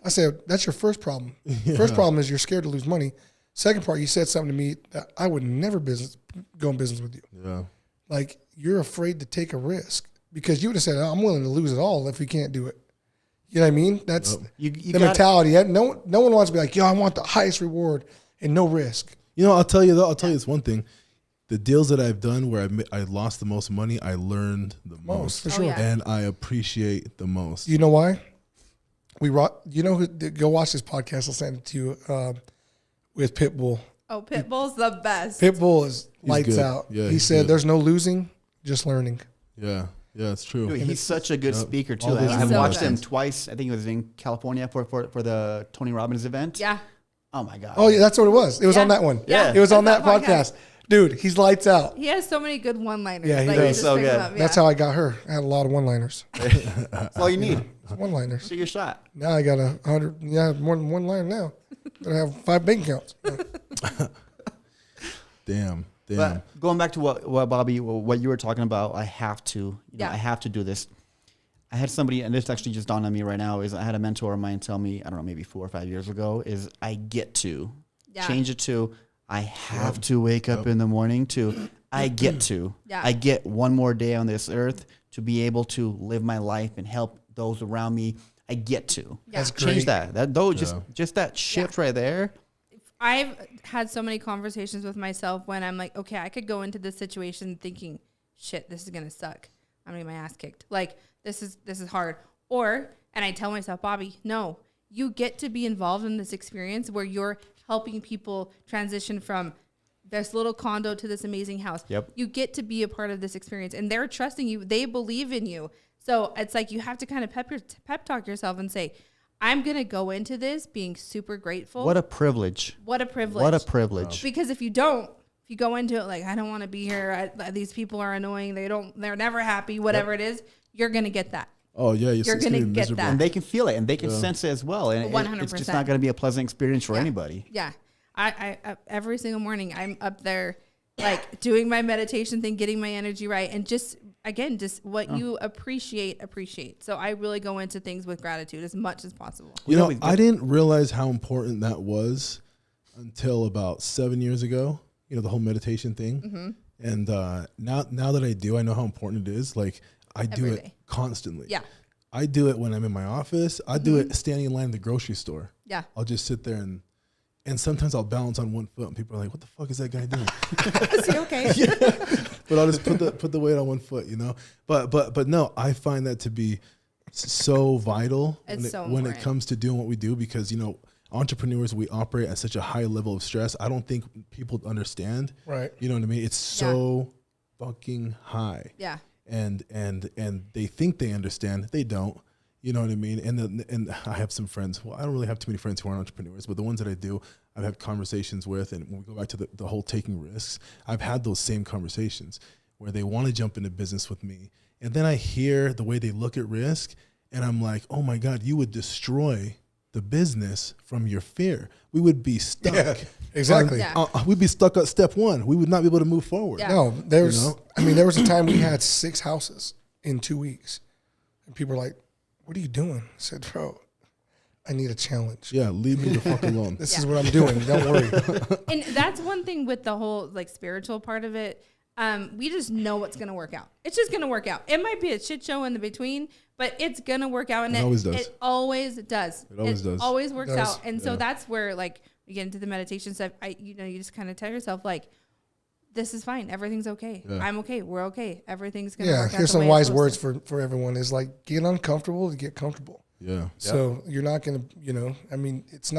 Speaker 3: I said, that's your first problem. First problem is you're scared to lose money. Second part, you said something to me that I would never go in business with you. Yeah. Like, you're afraid to take a risk, because you would have said, I'm willing to lose it all if we can't do it. You know what I mean? That's the mentality. No one wants to be like, I want the highest reward and no risk.
Speaker 2: You know, I'll tell you this one thing. The deals that I've done where I lost the most money, I learned the most.
Speaker 3: For sure.
Speaker 2: And I appreciate the most.
Speaker 3: You know why? Go watch this podcast. I'll send it to you with Pitbull.
Speaker 5: Oh, Pitbull's the best.
Speaker 3: Pitbull is lights out.
Speaker 2: Yeah,
Speaker 3: he said, there's no losing, just learning.
Speaker 2: Yeah. Yeah, it's true.
Speaker 4: Dude, he's such a good speaker too. I've watched him twice. I think it was in California for the Tony Robbins event.
Speaker 5: Yeah.
Speaker 4: Oh my God.
Speaker 3: Oh yeah, that's what it was. It was on that one.
Speaker 4: Yeah.
Speaker 3: It was on that podcast. Dude, he's lights out.
Speaker 5: He has so many good one-liners.
Speaker 3: Yeah, he does.
Speaker 4: So good.
Speaker 3: That's how I got her. I had a lot of one-liners.
Speaker 4: That's all you need.
Speaker 3: One-liners.
Speaker 4: Take your shot.
Speaker 3: Now I got 100. Yeah, more than one liner now. I have 5 bank accounts.
Speaker 2: Damn.
Speaker 4: But going back to what Bobby, what you were talking about, I have to do this. I had somebody, and this actually just dawned on me right now, is I had a mentor of mine tell me, I don't know, maybe 4 or 5 years ago, is I get to change it to, I have to wake up in the morning to, I get to, I get one more day on this earth to be able to live my life and help those around me. I get to.
Speaker 3: That's
Speaker 4: Change
Speaker 3: great.
Speaker 4: Just that shift right there.
Speaker 5: I've had so many conversations with myself when I'm like, okay, I could go into this situation thinking, shit, this is going to suck. I'm going to get my ass kicked. Like, this is hard. And I tell myself, Bobby, no, you get to be involved in this experience where you're helping people transition from this little condo to this amazing house.
Speaker 4: Yep.
Speaker 5: You get to be a part of this experience, and they're trusting you. They believe in you. So it's like you have to kind of pep talk yourself and say, I'm going to go into this being super grateful.
Speaker 4: What a privilege.
Speaker 5: What a privilege.
Speaker 4: What a privilege.
Speaker 5: Because if you go into it like, I don't want to be here, these people are annoying, they're never happy, whatever it is, you're going to get that.
Speaker 2: Oh yeah,
Speaker 5: you're going to get that.
Speaker 4: And they can feel it and they can sense it as well. And
Speaker 5: 100%.
Speaker 4: It's just not going to be a pleasant experience for anybody.
Speaker 5: Yeah. I every single morning I'm up there like doing my meditation thing, getting my energy right, and just what you appreciate. So I really go into things with gratitude as much as possible.
Speaker 2: You know, I didn't realize how important that was until about 7 years ago. You know, the whole meditation thing. Mm-hmm. And now that I do, I know how important it is. Like I do
Speaker 5: Every
Speaker 2: it
Speaker 5: day.
Speaker 2: constantly.
Speaker 5: Yeah.
Speaker 2: I do it when I'm in my office. I do it standing in line at the grocery store.
Speaker 5: Yeah.
Speaker 2: I'll just sit there and sometimes I'll balance on one foot and people are like, what the fuck is that guy doing?
Speaker 5: Is he okay?
Speaker 2: But I'll just put the weight on one foot, you know? But no, I find that to be so vital when it comes to doing what we do, because, you know, entrepreneurs, we operate at such a high level of stress. I don't think people understand. Right. You know what I mean? It's so fucking high.
Speaker 5: Yeah.
Speaker 2: And they think they understand. They don't. You know what I mean? And I have some friends. Well, I don't really have too many friends who aren't entrepreneurs, but the ones that I do, I've had conversations with. And when we go back to the whole taking risks, I've had those same conversations where they want to jump into business with me. And then I hear the way they look at risk, and I'm like, oh my God, you would destroy the business from your fear. We would be stuck.
Speaker 3: Yeah, exactly.
Speaker 2: We'd be stuck at step one. We would not be able to move forward.
Speaker 5: Yeah.
Speaker 3: No, there was a time we had 6 houses in 2 weeks. And people were like, what are you doing? I said, bro, I need a challenge.
Speaker 2: Yeah, leave me the fuck alone.
Speaker 3: This is what I'm doing. Don't worry.
Speaker 5: And that's one thing with the whole like spiritual part of it. We just know what's going to work out. It's just going to work out. It might be a shit show in the between, but it's going to work out. And it always does. It always does.
Speaker 2: It always does.
Speaker 5: Always works out. And so that's where like you get into the meditation stuff. You just kind of tell yourself like, this is fine. Everything's okay. Yeah. I'm okay. We're okay. Everything's going to work out.
Speaker 3: Here's some wise words for everyone is like, get uncomfortable to get comfortable.
Speaker 2: Yeah.
Speaker 3: So you're not going to, it's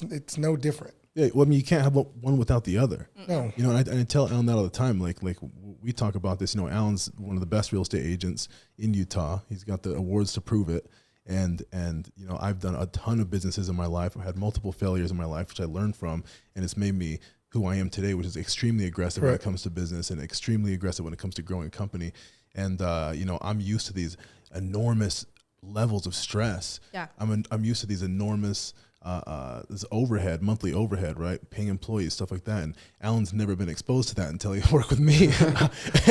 Speaker 3: it's no different.
Speaker 2: Yeah, well, I mean, you can't have one without the other.
Speaker 3: No.
Speaker 2: You know, and I tell Alan that all the time. Like we talk about this. You know, Alan's one of the best real estate agents in Utah. He's got the awards to prove it. And you know, I've done a ton of businesses in my life. I've had multiple failures in my life, which I learned from, and it's made me who I am today, which is extremely aggressive when it comes to business and extremely aggressive when it comes to growing a company. And you know, I'm used to these enormous levels of stress.
Speaker 5: Yeah.
Speaker 2: I'm used to these enormous this overhead, monthly overhead, right? Paying employees, stuff like that. And Alan's never been exposed to that until he worked with me.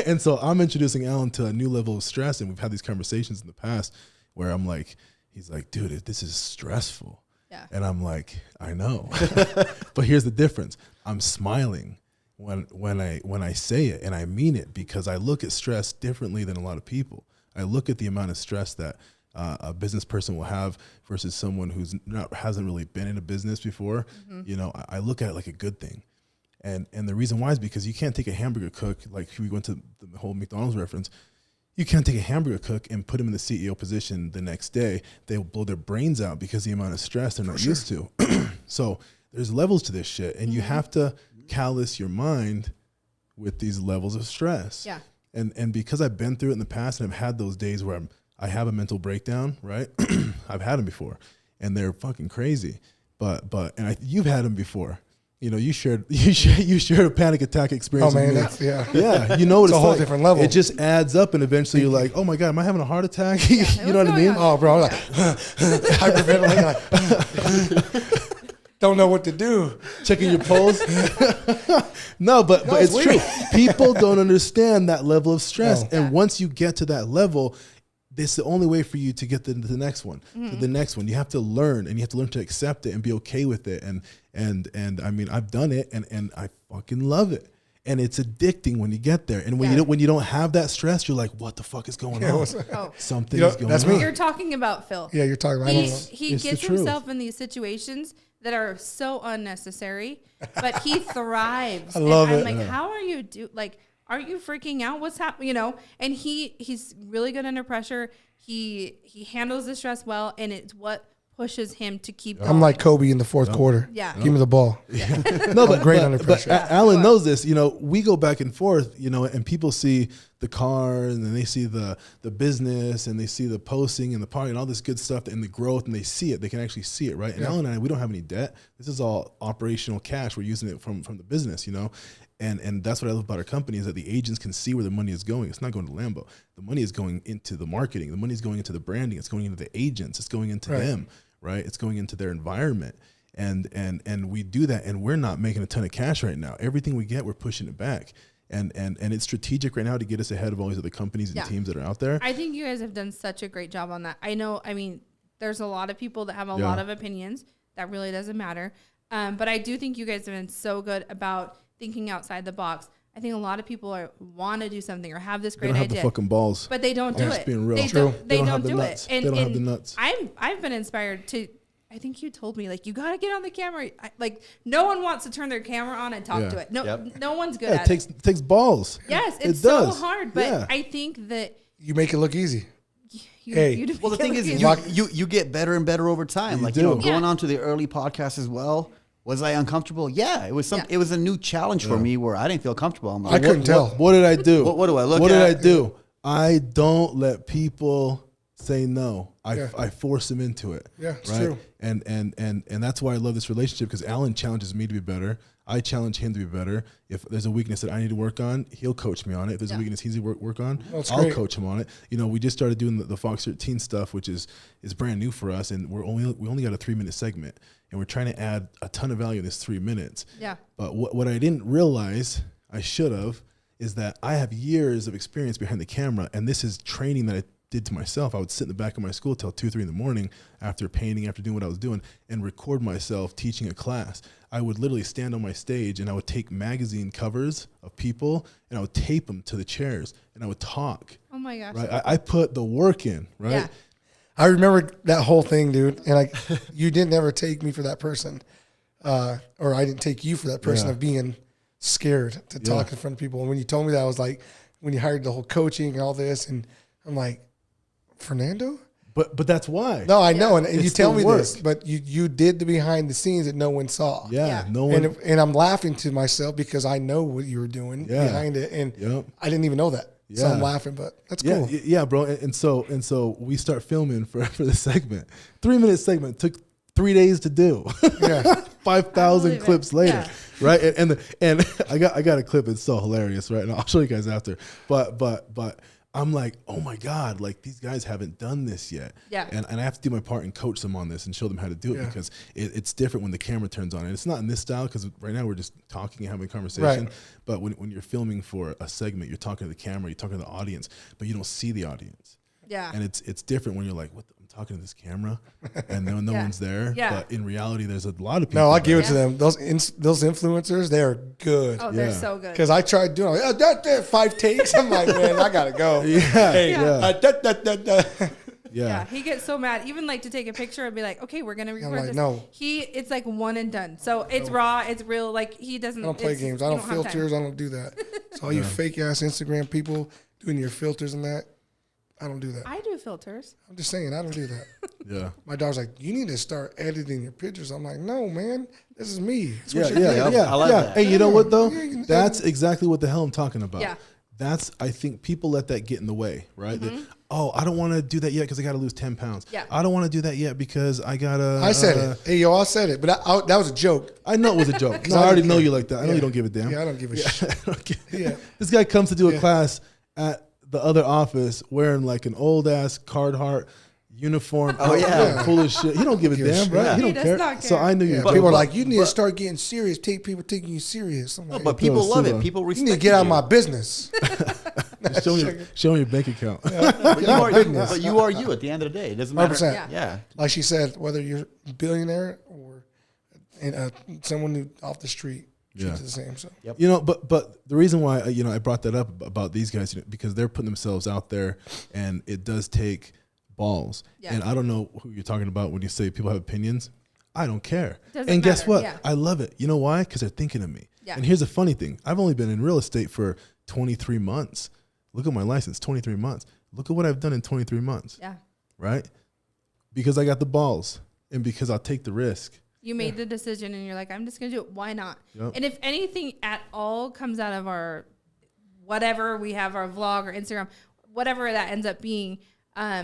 Speaker 2: And so I'm introducing Alan to a new level of stress. And we've had these conversations in the past where I'm like, he's like, dude, this is stressful. Yeah. And I'm like, I know. But here's the difference. I'm smiling when I say it, and I mean it, because I look at stress differently than a lot of people. I look at the amount of stress that a business person will have versus someone who's hasn't really been in a business before. Mm-hmm. You know, I look at it like a good thing. And the reason why is because you can't take a hamburger cook, like we went to the whole McDonald's reference. You can't take a hamburger cook and put him in the CEO position the next day. They'll blow their brains out because the amount of stress they're not used to. So there's levels to this shit, and you have to callous your mind with these levels of stress. Yeah. And because I've been through it in the past, and I've had those days where I have a mental breakdown, right? I've had them before, and they're fucking crazy. You've had them before. You know, you shared a panic attack experience.
Speaker 3: Oh man,
Speaker 2: with me.
Speaker 3: yeah.
Speaker 2: You know what
Speaker 3: it's a whole different level.
Speaker 2: It just adds up, and eventually you're like, oh my God, am I having a heart attack? You know what I mean?
Speaker 3: Oh, bro, I'm like hyperventilating. don't know what to do.
Speaker 2: Checking your pulse. No, but it's true. People don't understand that level of stress.
Speaker 3: No.
Speaker 2: And once you get to that level, this is the only way for you to get to the next one. To the next one. You have to learn, and you have to learn to accept it and be okay with it. And I mean, I've done it, and I fucking love it. And it's addicting when you get there. And when you don't have that stress, you're like, what the fuck is going on? Something is going
Speaker 3: that's
Speaker 2: on.
Speaker 3: me.
Speaker 5: You're talking about Phil.
Speaker 3: Yeah, you're talking about. I don't know.
Speaker 5: He
Speaker 2: It's the
Speaker 5: gets
Speaker 2: truth.
Speaker 5: himself in these situations that are so unnecessary, but he thrives.
Speaker 3: I love
Speaker 5: and
Speaker 3: it.
Speaker 5: I'm like, how are you aren't you freaking out? What's happening? You know, and he's really good under pressure. He handles the stress well, and it's what pushes him to keep going.
Speaker 3: I'm like Kobe in the fourth quarter.
Speaker 5: Yeah.
Speaker 3: Give me the ball.
Speaker 2: No, but
Speaker 3: great under pressure.
Speaker 2: Alan knows this. You know, we go back and forth. You know, and people see the car, and then they see the business, and they see the posting and the party and all this good stuff, and the growth, and they see it. They can actually see it, right? And Alan and I, we don't have any debt. This is all operational cash. We're using it from the business. You know. And that's what I love about our company is that the agents can see where the money is going. It's not going to Lambo. The money is going into the marketing. The money is going into the branding. It's going into the agents. It's going into them, right? It's going into their environment. And we do that, and we're not making a ton of cash right now. Everything we get, we're pushing it back. And it's strategic right now to get us ahead of all these other companies and teams that are out there.
Speaker 5: I think you guys have done such a great job on that. I know, I mean, there's a lot of people that have a lot of opinions. That really doesn't matter. But I do think you guys have been so good about thinking outside the box. I think a lot of people want to do something or have this great
Speaker 2: They don't
Speaker 5: idea.
Speaker 2: have the fucking balls.
Speaker 5: But they don't do it.
Speaker 2: Being real.
Speaker 5: They
Speaker 2: True.
Speaker 5: don't, they don't
Speaker 2: have the
Speaker 5: do
Speaker 2: nuts.
Speaker 5: it. And,
Speaker 2: they don't have the nuts.
Speaker 5: I've been inspired to, I think you told me, like, you got to get on the camera. Like, no one wants to turn their camera on and talk to it. No one's good at
Speaker 2: it. Takes balls.
Speaker 5: Yes, it's
Speaker 2: It
Speaker 5: so
Speaker 2: does.
Speaker 5: hard. But I think that
Speaker 3: You make it look easy.
Speaker 4: Well, the thing is, you get better and better over time.
Speaker 2: You
Speaker 4: Like,
Speaker 2: do.
Speaker 4: you know, going on to the early podcasts as well. Was I uncomfortable? Yeah, it was It was a new challenge for me where I didn't feel comfortable. I'm
Speaker 3: I
Speaker 4: like,
Speaker 3: couldn't tell.
Speaker 2: What did I do?
Speaker 4: What do I look
Speaker 2: What
Speaker 4: at?
Speaker 2: did I do? I don't let people say no. I force them into it.
Speaker 3: Yeah, it's
Speaker 2: right?
Speaker 3: true.
Speaker 2: And that's why I love this relationship, because Alan challenges me to be better. I challenge him to be better. If there's a weakness that I need to work on, he'll coach me on it. If there's a weakness he's work on, I'll
Speaker 3: great.
Speaker 2: coach him on it. You know, we just started doing the Fox 13 stuff, which is brand new for us, and we only got a 3-minute segment, and we're trying to add a ton of value in this 3 minutes.
Speaker 5: Yeah.
Speaker 2: But what I didn't realize I should have is that I have years of experience behind the camera, and this is training that I did to myself. I would sit in the back of my school till 2-3 in the morning after painting, after doing what I was doing, and record myself teaching a class. I would literally stand on my stage, and I would take magazine covers of people, and I would tape them to the chairs, and I would talk.
Speaker 5: Oh my gosh.
Speaker 2: Right, I put the work in. Right.
Speaker 5: Yeah.
Speaker 3: I remember that whole thing, dude. And like, you didn't ever take me for that person, or I didn't take you for that person of being scared to talk in front of people. And when you told me that, I was like, when you hired the whole coaching and all this, and I'm like, Fernando?
Speaker 2: But that's why.
Speaker 3: No, I know, and
Speaker 2: It's
Speaker 3: you tell
Speaker 2: the
Speaker 3: me
Speaker 2: work.
Speaker 3: this, but you did the behind the scenes that no one saw.
Speaker 2: Yeah. No one.
Speaker 3: And I'm laughing to myself because I know what you were doing behind it, and I didn't even know that. So I'm laughing, but that's cool.
Speaker 2: Yeah, bro. And so we start filming for the segment. 3-minute segment took 3 days to do.
Speaker 3: Yeah.
Speaker 2: 5,000 clips later,
Speaker 5: Yeah.
Speaker 2: right? And I got a clip. It's so hilarious, right? And I'll show you guys after. But I'm like, oh my God, like these guys haven't done this yet.
Speaker 5: Yeah.
Speaker 2: And I have to do my part and coach them on this and show them how to do it because it's different when the camera turns on. And it's not in this style because right now we're just talking and having a conversation.
Speaker 3: Right.
Speaker 2: But when you're filming for a segment, you're talking to the camera, you're talking to the audience, but you don't see the audience.
Speaker 5: Yeah.
Speaker 2: And it's different when you're like, what? I'm talking to this camera, and no one's there.
Speaker 5: Yeah.
Speaker 2: But in reality, there's a lot of people.
Speaker 3: No, I give it
Speaker 5: Yeah.
Speaker 3: to them. Those influencers, they are good.
Speaker 5: Oh, they're so good.
Speaker 3: Because I tried doing that 5 takes. I'm like, man, I gotta go. Hey,
Speaker 2: Yeah.
Speaker 5: He gets so mad. Even like to take a picture and be like, okay, we're gonna record
Speaker 3: like,
Speaker 5: this.
Speaker 3: no.
Speaker 5: It's like one and done. So it's raw, it's real. Like he doesn't.
Speaker 3: I don't play games. I don't filters. I don't do that. So all you fake ass Instagram people doing your filters and that, I don't do that.
Speaker 5: I do filters.
Speaker 3: I'm just saying, I don't do that.
Speaker 2: Yeah.
Speaker 3: My daughter's like, you need to start editing your pictures. I'm like, no, man, this is me. It's
Speaker 2: Yeah,
Speaker 3: what you
Speaker 2: yeah,
Speaker 3: do.
Speaker 2: yeah.
Speaker 4: I like that.
Speaker 2: Hey, you know what though?
Speaker 3: Yeah, you can
Speaker 2: That's exactly what the hell I'm talking about.
Speaker 5: Yeah.
Speaker 2: That's, I think people let that get in the way, right? That, I don't want to do that yet because I got to lose 10 pounds.
Speaker 5: Yeah.
Speaker 2: I don't want to do that yet because I got to.
Speaker 3: I said it. Hey, yo, I said it. But that was a joke.
Speaker 2: I know it was a joke. No,
Speaker 3: I
Speaker 2: I already
Speaker 3: don't
Speaker 2: know
Speaker 3: care.
Speaker 2: you like that. I know
Speaker 3: Yeah.
Speaker 2: you don't give a damn.
Speaker 3: Yeah, I don't give a shit.
Speaker 2: I don't give-
Speaker 3: Yeah.
Speaker 2: This guy comes to do a class at the other office wearing like an old ass Carhartt uniform.
Speaker 4: Oh, yeah.
Speaker 2: full of shit. He don't give a damn, bro.
Speaker 4: Yeah.
Speaker 2: He
Speaker 5: He
Speaker 2: don't
Speaker 5: does
Speaker 2: care.
Speaker 5: not
Speaker 2: So
Speaker 5: care.
Speaker 2: I knew you.
Speaker 3: Yeah,
Speaker 2: were
Speaker 3: people are
Speaker 2: joking.
Speaker 3: like, you need to start getting serious. People taking you serious. I'm
Speaker 4: No,
Speaker 3: like,
Speaker 4: but people
Speaker 2: Put a
Speaker 4: love
Speaker 2: suit
Speaker 4: it.
Speaker 2: on.
Speaker 4: People
Speaker 3: you
Speaker 4: respect
Speaker 3: need to get out of my business.
Speaker 2: Show me your bank account.
Speaker 4: But you are,
Speaker 3: business.
Speaker 4: but you are you at the end of the day. It doesn't matter.
Speaker 3: 100%.
Speaker 5: Yeah.
Speaker 4: Yeah.
Speaker 3: Like she said, whether you're a billionaire or someone who off the street, treats
Speaker 2: Yeah.
Speaker 3: it the same. So
Speaker 2: You know, but the reason why I brought that up about these guys, because they're putting themselves out there, and it does take balls.
Speaker 5: Yeah.
Speaker 2: And I don't know who you're talking about when you say people have opinions. I don't care.
Speaker 5: Doesn't
Speaker 2: And guess
Speaker 5: matter,
Speaker 2: what?
Speaker 5: yeah.
Speaker 2: I love it. You know why? Because they're thinking of me.
Speaker 5: Yeah.
Speaker 2: And here's the funny thing: I've only been in real estate for 23 months. Look at my license, 23 months. Look at what I've done in 23 months.
Speaker 5: Yeah.
Speaker 2: Right? Because I got the balls, and because I'll take the risk.
Speaker 5: You made the decision and you're like, I'm just going to do it. Why not?
Speaker 2: Yep.
Speaker 5: And if anything at all comes out of our, whatever we have, our vlog or Instagram, whatever that ends up being,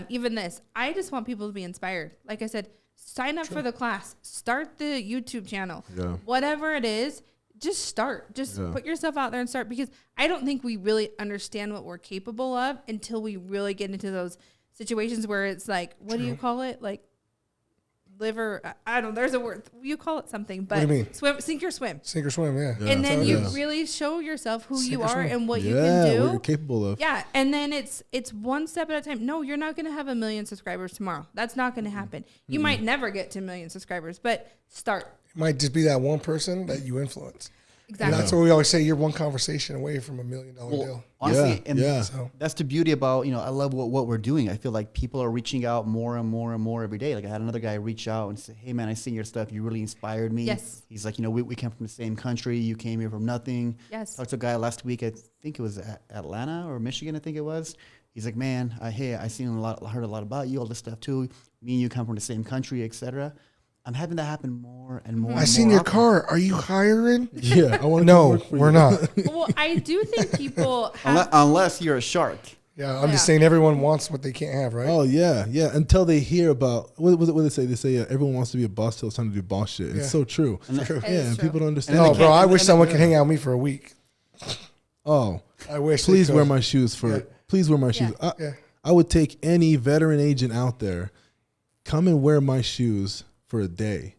Speaker 5: even this, I just want people to be inspired. Like I said, sign up for the class, start the YouTube channel,
Speaker 2: Yeah.
Speaker 5: whatever it is, just start. Just
Speaker 2: Yeah.
Speaker 5: put yourself out there and start, because I don't think we really understand what we're capable of until we really get into those situations where it's like, what do you call it? Like, liver, I don't know, there's a word, you call it something, but
Speaker 3: What do you mean?
Speaker 5: swim, sink or swim.
Speaker 3: sink or swim, yeah.
Speaker 5: And then
Speaker 2: That's
Speaker 5: you
Speaker 2: how it is.
Speaker 5: really show yourself who
Speaker 3: Sink
Speaker 5: you
Speaker 3: or
Speaker 5: are
Speaker 3: swim.
Speaker 5: and what you
Speaker 2: Yeah,
Speaker 5: can
Speaker 2: what you're
Speaker 5: do.
Speaker 2: capable of.
Speaker 5: Yeah, and then it's one step at a time. No, you're not going to have 1 million subscribers tomorrow. That's not going to happen. You might never get to 1 million subscribers, but start.
Speaker 3: It might just be that one person that you influence. And
Speaker 5: Exactly.
Speaker 3: that's what we always say. You're one conversation away from $1 million deal.
Speaker 4: Honestly,
Speaker 2: Yeah,
Speaker 4: and
Speaker 2: yeah.
Speaker 3: So
Speaker 4: that's the beauty about, I love what we're doing. I feel like people are reaching out more and more and more every day. Like I had another guy reach out and say, hey man, I seen your stuff. You really inspired me.
Speaker 5: Yes.
Speaker 4: He's like, we came from the same country. You came here from nothing.
Speaker 5: Yes.
Speaker 4: Talked to a guy last week. I think it was Atlanta or Michigan. I think it was. He's like, man, I seen heard a lot about you, all this stuff too. Me and you come from the same country, etc. I'm having that happen more and more.
Speaker 3: I
Speaker 4: and
Speaker 3: seen
Speaker 4: more
Speaker 3: your
Speaker 4: often.
Speaker 3: car. Are you hiring?
Speaker 2: Yeah, I want to
Speaker 3: No, we're not.
Speaker 5: Well, I do think people have.
Speaker 4: Unless you're a shark.
Speaker 3: Yeah, I'm just
Speaker 5: Yeah.
Speaker 3: saying everyone wants what they can't have, right?
Speaker 2: Oh yeah, yeah. Until they hear about what they say. They say everyone wants to be a boss till it's time to do boss shit.
Speaker 3: Yeah.
Speaker 2: It's so true.
Speaker 3: True.
Speaker 5: It
Speaker 2: Yeah,
Speaker 5: is
Speaker 2: and
Speaker 5: true.
Speaker 2: people don't understand.
Speaker 3: No,
Speaker 4: they
Speaker 3: bro,
Speaker 4: can't-
Speaker 3: I wish
Speaker 4: and-
Speaker 3: someone could hang out with me for a week.
Speaker 2: Oh,
Speaker 3: I wish. they
Speaker 2: please
Speaker 3: could.
Speaker 2: wear my shoes for.
Speaker 3: Yeah.
Speaker 2: Please wear my shoes.
Speaker 5: Yeah.
Speaker 3: Yeah.
Speaker 2: I would take any veteran agent out there. Come and wear my shoes for a day,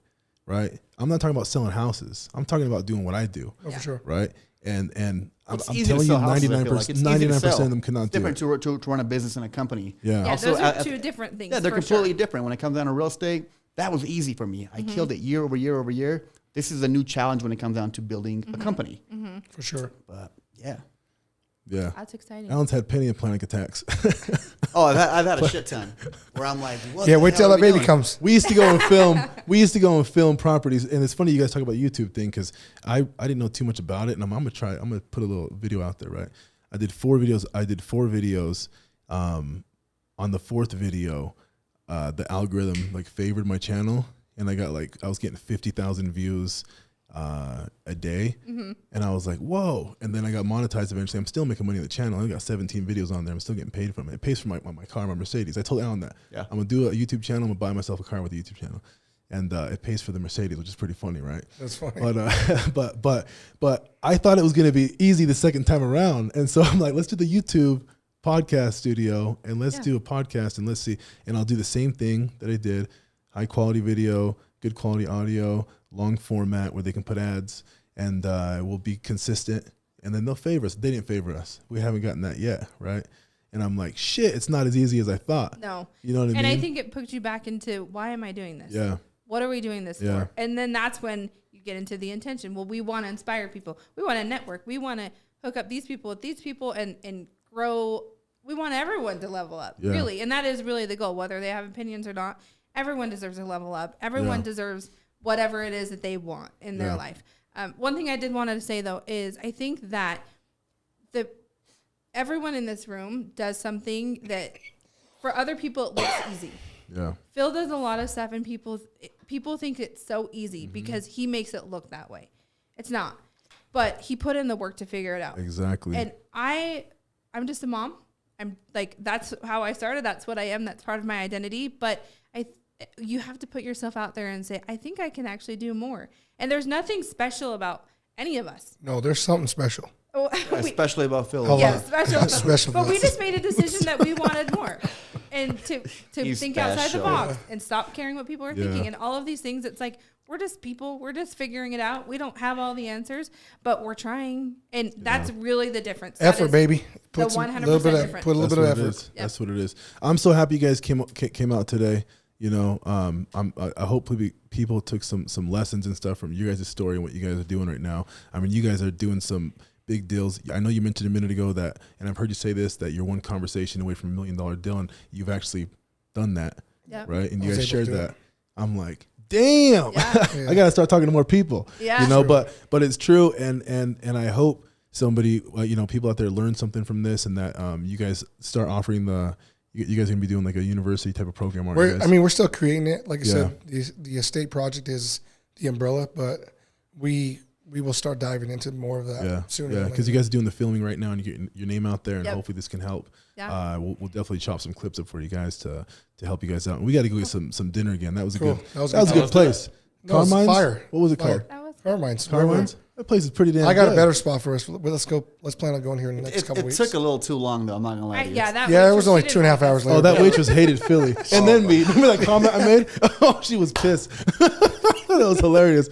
Speaker 2: right? I'm not talking about selling houses. I'm talking about doing what I do,
Speaker 3: Oh,
Speaker 5: Yeah.
Speaker 3: for sure.
Speaker 2: right? And I'm
Speaker 4: It's easy to
Speaker 2: telling you,
Speaker 4: sell houses, I feel like.
Speaker 2: 99%
Speaker 4: It's easy to
Speaker 2: 99%
Speaker 4: sell.
Speaker 2: of them cannot
Speaker 4: It's
Speaker 2: do
Speaker 4: different
Speaker 2: it.
Speaker 4: to run a business in a company.
Speaker 2: Yeah.
Speaker 5: Yeah,
Speaker 4: Also,
Speaker 5: those are
Speaker 4: at-
Speaker 5: two different things.
Speaker 4: Yeah, they're
Speaker 5: for
Speaker 4: completely
Speaker 5: sure.
Speaker 4: different. When it comes down to real estate, that was easy for me. I killed it year over year over year. This is a new challenge when it comes down to building a company.
Speaker 3: For sure.
Speaker 4: But yeah.
Speaker 2: Yeah.
Speaker 5: That's exciting.
Speaker 2: Alan's had plenty of panic attacks.
Speaker 4: Oh, I've had a shit ton where I'm like, what
Speaker 3: Yeah,
Speaker 4: the
Speaker 3: wait
Speaker 4: hell
Speaker 3: till
Speaker 4: are
Speaker 3: that
Speaker 4: we
Speaker 3: baby
Speaker 4: doing?
Speaker 3: comes.
Speaker 2: We used to go and film. We used to go and film properties, and it's funny you guys talk about YouTube thing because I didn't know too much about it, and I'm gonna try. I'm gonna put a little video out there, right? I did 4 videos. On the 4th video, the algorithm like favored my channel, and I was getting 50,000 views a day, and I was like, whoa! And then I got monetized eventually. I'm still making money on the channel. I got 17 videos on there. I'm still getting paid from it. It pays for my car, my Mercedes. I told Alan that.
Speaker 4: Yeah.
Speaker 2: I'm gonna do a YouTube channel. I'm gonna buy myself a car with a YouTube channel, and it pays for the Mercedes, which is pretty funny, right?
Speaker 3: That's funny.
Speaker 2: But I thought it was gonna be easy the second time around, and so I'm like, let's do the YouTube podcast studio, and let's do a podcast, and let's see. And I'll do the same thing that I did: high quality video, good quality audio, long format where they can put ads, and we'll be consistent. And then they'll favor us. They didn't favor us. We haven't gotten that yet, right? And I'm like, shit, it's not as easy as I thought.
Speaker 5: No.
Speaker 2: You know what I mean?
Speaker 5: And I think it puts you back into, why am I doing this?
Speaker 2: Yeah.
Speaker 5: What are we doing this
Speaker 2: Yeah.
Speaker 5: for? And then that's when you get into the intention. Well, we want to inspire people. We want to network. We want to hook up these people with these people and grow. We want everyone to level up,
Speaker 2: Yeah.
Speaker 5: really. And that is really the goal, whether they have opinions or not. Everyone deserves to level up. Everyone
Speaker 2: Yeah.
Speaker 5: deserves whatever it is that they want in their
Speaker 2: Yeah.
Speaker 5: life. One thing I did want to say, though, is I think that everyone in this room does something that for other people it looks easy.
Speaker 2: Yeah.
Speaker 5: Phil does a lot of stuff, and people think it's so easy
Speaker 2: Mm-hmm.
Speaker 5: because he makes it look that way. It's not, but he put in the work to figure it out.
Speaker 2: Exactly.
Speaker 5: And I'm just a mom. I'm like, that's how I started. That's what I am. That's part of my identity. But you have to put yourself out there and say, I think I can actually do more. And there's nothing special about any of us.
Speaker 3: No, there's something special.
Speaker 5: Oh,
Speaker 4: Especially about Phil.
Speaker 3: Oh,
Speaker 5: yeah,
Speaker 3: wow.
Speaker 5: special.
Speaker 3: Special
Speaker 5: But we
Speaker 3: thoughts.
Speaker 5: just made a decision that we wanted more. and to
Speaker 4: He's
Speaker 5: think outside the
Speaker 4: special.
Speaker 5: box and stop caring what people are
Speaker 2: Yeah.
Speaker 5: thinking and all of these things. It's like, we're just people. We're just figuring it out. We don't have all the answers, but we're trying. And that's really the difference. That
Speaker 3: Effort,
Speaker 5: is
Speaker 3: baby.
Speaker 5: The
Speaker 3: Some
Speaker 5: 100%
Speaker 3: little bit of,
Speaker 5: difference.
Speaker 3: put a little
Speaker 2: That's
Speaker 3: bit of
Speaker 2: what it
Speaker 3: effort.
Speaker 2: is. That's what it is. I'm so happy you guys came out today. You know, I hope people took some lessons and stuff from you guys' story and what you guys are doing right now. I mean, you guys are doing some big deals. I know you mentioned a minute ago that, and I've heard you say this, that you're one conversation away from $1 million deal, and you've actually done that,
Speaker 5: Yep.
Speaker 2: right? And
Speaker 3: I
Speaker 2: you
Speaker 3: was
Speaker 2: guys
Speaker 3: able
Speaker 2: shared
Speaker 3: to do
Speaker 2: that.
Speaker 3: it.
Speaker 2: I'm like, damn,
Speaker 5: Yeah.
Speaker 2: I got to start talking to more people.
Speaker 5: Yeah.
Speaker 2: You know,
Speaker 3: True.
Speaker 2: but it's true, and I hope somebody, you know, people out there learn something from this, and that you guys start offering you guys are gonna be doing like a university type of program, aren't you guys?
Speaker 3: We're still creating it. Like I said, the estate project is the umbrella, but we will start diving into more of that sooner.
Speaker 2: Yeah, because you guys are doing the filming right now, and you're getting your name out there, and
Speaker 5: Yep.
Speaker 2: hopefully this can help.
Speaker 5: Yeah.
Speaker 2: We'll definitely chop some clips up for you guys to help you guys out. And we got to go get some dinner again. That was
Speaker 3: Cool.
Speaker 2: a good.
Speaker 3: That was
Speaker 2: a good place.
Speaker 3: No, it's
Speaker 2: Carmine's?
Speaker 3: fire.
Speaker 2: What was it
Speaker 3: Fire.
Speaker 2: called?
Speaker 5: That was
Speaker 3: Carmine's.
Speaker 2: Carmine's. That place is pretty damn.
Speaker 3: I got
Speaker 2: good.
Speaker 3: a better spot for us. Well, let's go. Let's plan on going here in the next couple
Speaker 4: It
Speaker 3: weeks.
Speaker 4: took a little too long, though. I'm not gonna lie to you.
Speaker 5: yeah, that
Speaker 3: Yeah, it
Speaker 5: waitress,
Speaker 3: was only
Speaker 5: she didn't
Speaker 3: 2.5
Speaker 5: like
Speaker 3: hours
Speaker 5: us.
Speaker 3: later.
Speaker 2: Oh, that waitress hated Philly. And then me. Remember that comment I made? Oh, she was pissed. That was hilarious.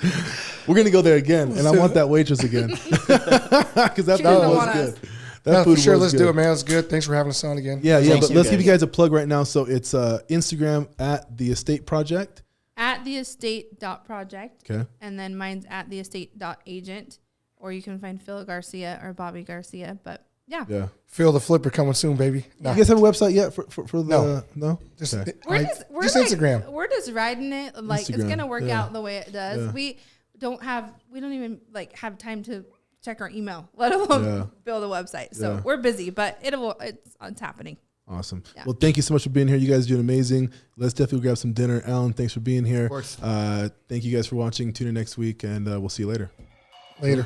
Speaker 2: We're gonna go there again, and I want that waitress again because that
Speaker 5: She
Speaker 2: food
Speaker 5: doesn't
Speaker 2: was
Speaker 5: want
Speaker 2: good.
Speaker 5: us.
Speaker 2: That
Speaker 3: Yeah,
Speaker 2: food
Speaker 3: for sure.
Speaker 2: was
Speaker 3: Let's
Speaker 2: good.
Speaker 3: do it, man. It's good. Thanks for having us on again.
Speaker 2: Yeah,
Speaker 4: Thanks,
Speaker 2: but
Speaker 4: you
Speaker 2: let's give
Speaker 4: guys.
Speaker 2: you guys a plug right now. So it's Instagram at the Estate Project.
Speaker 5: At theestate.project.
Speaker 2: Okay.
Speaker 5: And then mine's at theestate.agent. Or you can find Phil Garcia or Bobby Garcia. But yeah.
Speaker 2: Yeah.
Speaker 3: Feel the flipper coming soon, baby. Nah,
Speaker 2: You guys have a website yet for the no?
Speaker 3: just
Speaker 2: Okay.
Speaker 5: We're
Speaker 3: just
Speaker 5: like,
Speaker 3: Instagram.
Speaker 5: We're just riding it. Like it's
Speaker 2: Instagram,
Speaker 5: gonna work
Speaker 2: yeah.
Speaker 5: out the way it does.
Speaker 2: Yeah.
Speaker 5: We don't even like have time to check our email, let alone
Speaker 2: Yeah.
Speaker 5: build a website. So
Speaker 2: Yeah.
Speaker 5: we're busy, but it's happening.
Speaker 2: Awesome.
Speaker 5: Yeah.
Speaker 2: Well, thank you so much for being here. You guys are doing amazing. Let's definitely grab some dinner. Alan, thanks for being here.
Speaker 4: Of course.
Speaker 2: Thank you guys for watching. Tune in next week, and we'll see you later.
Speaker 3: Later.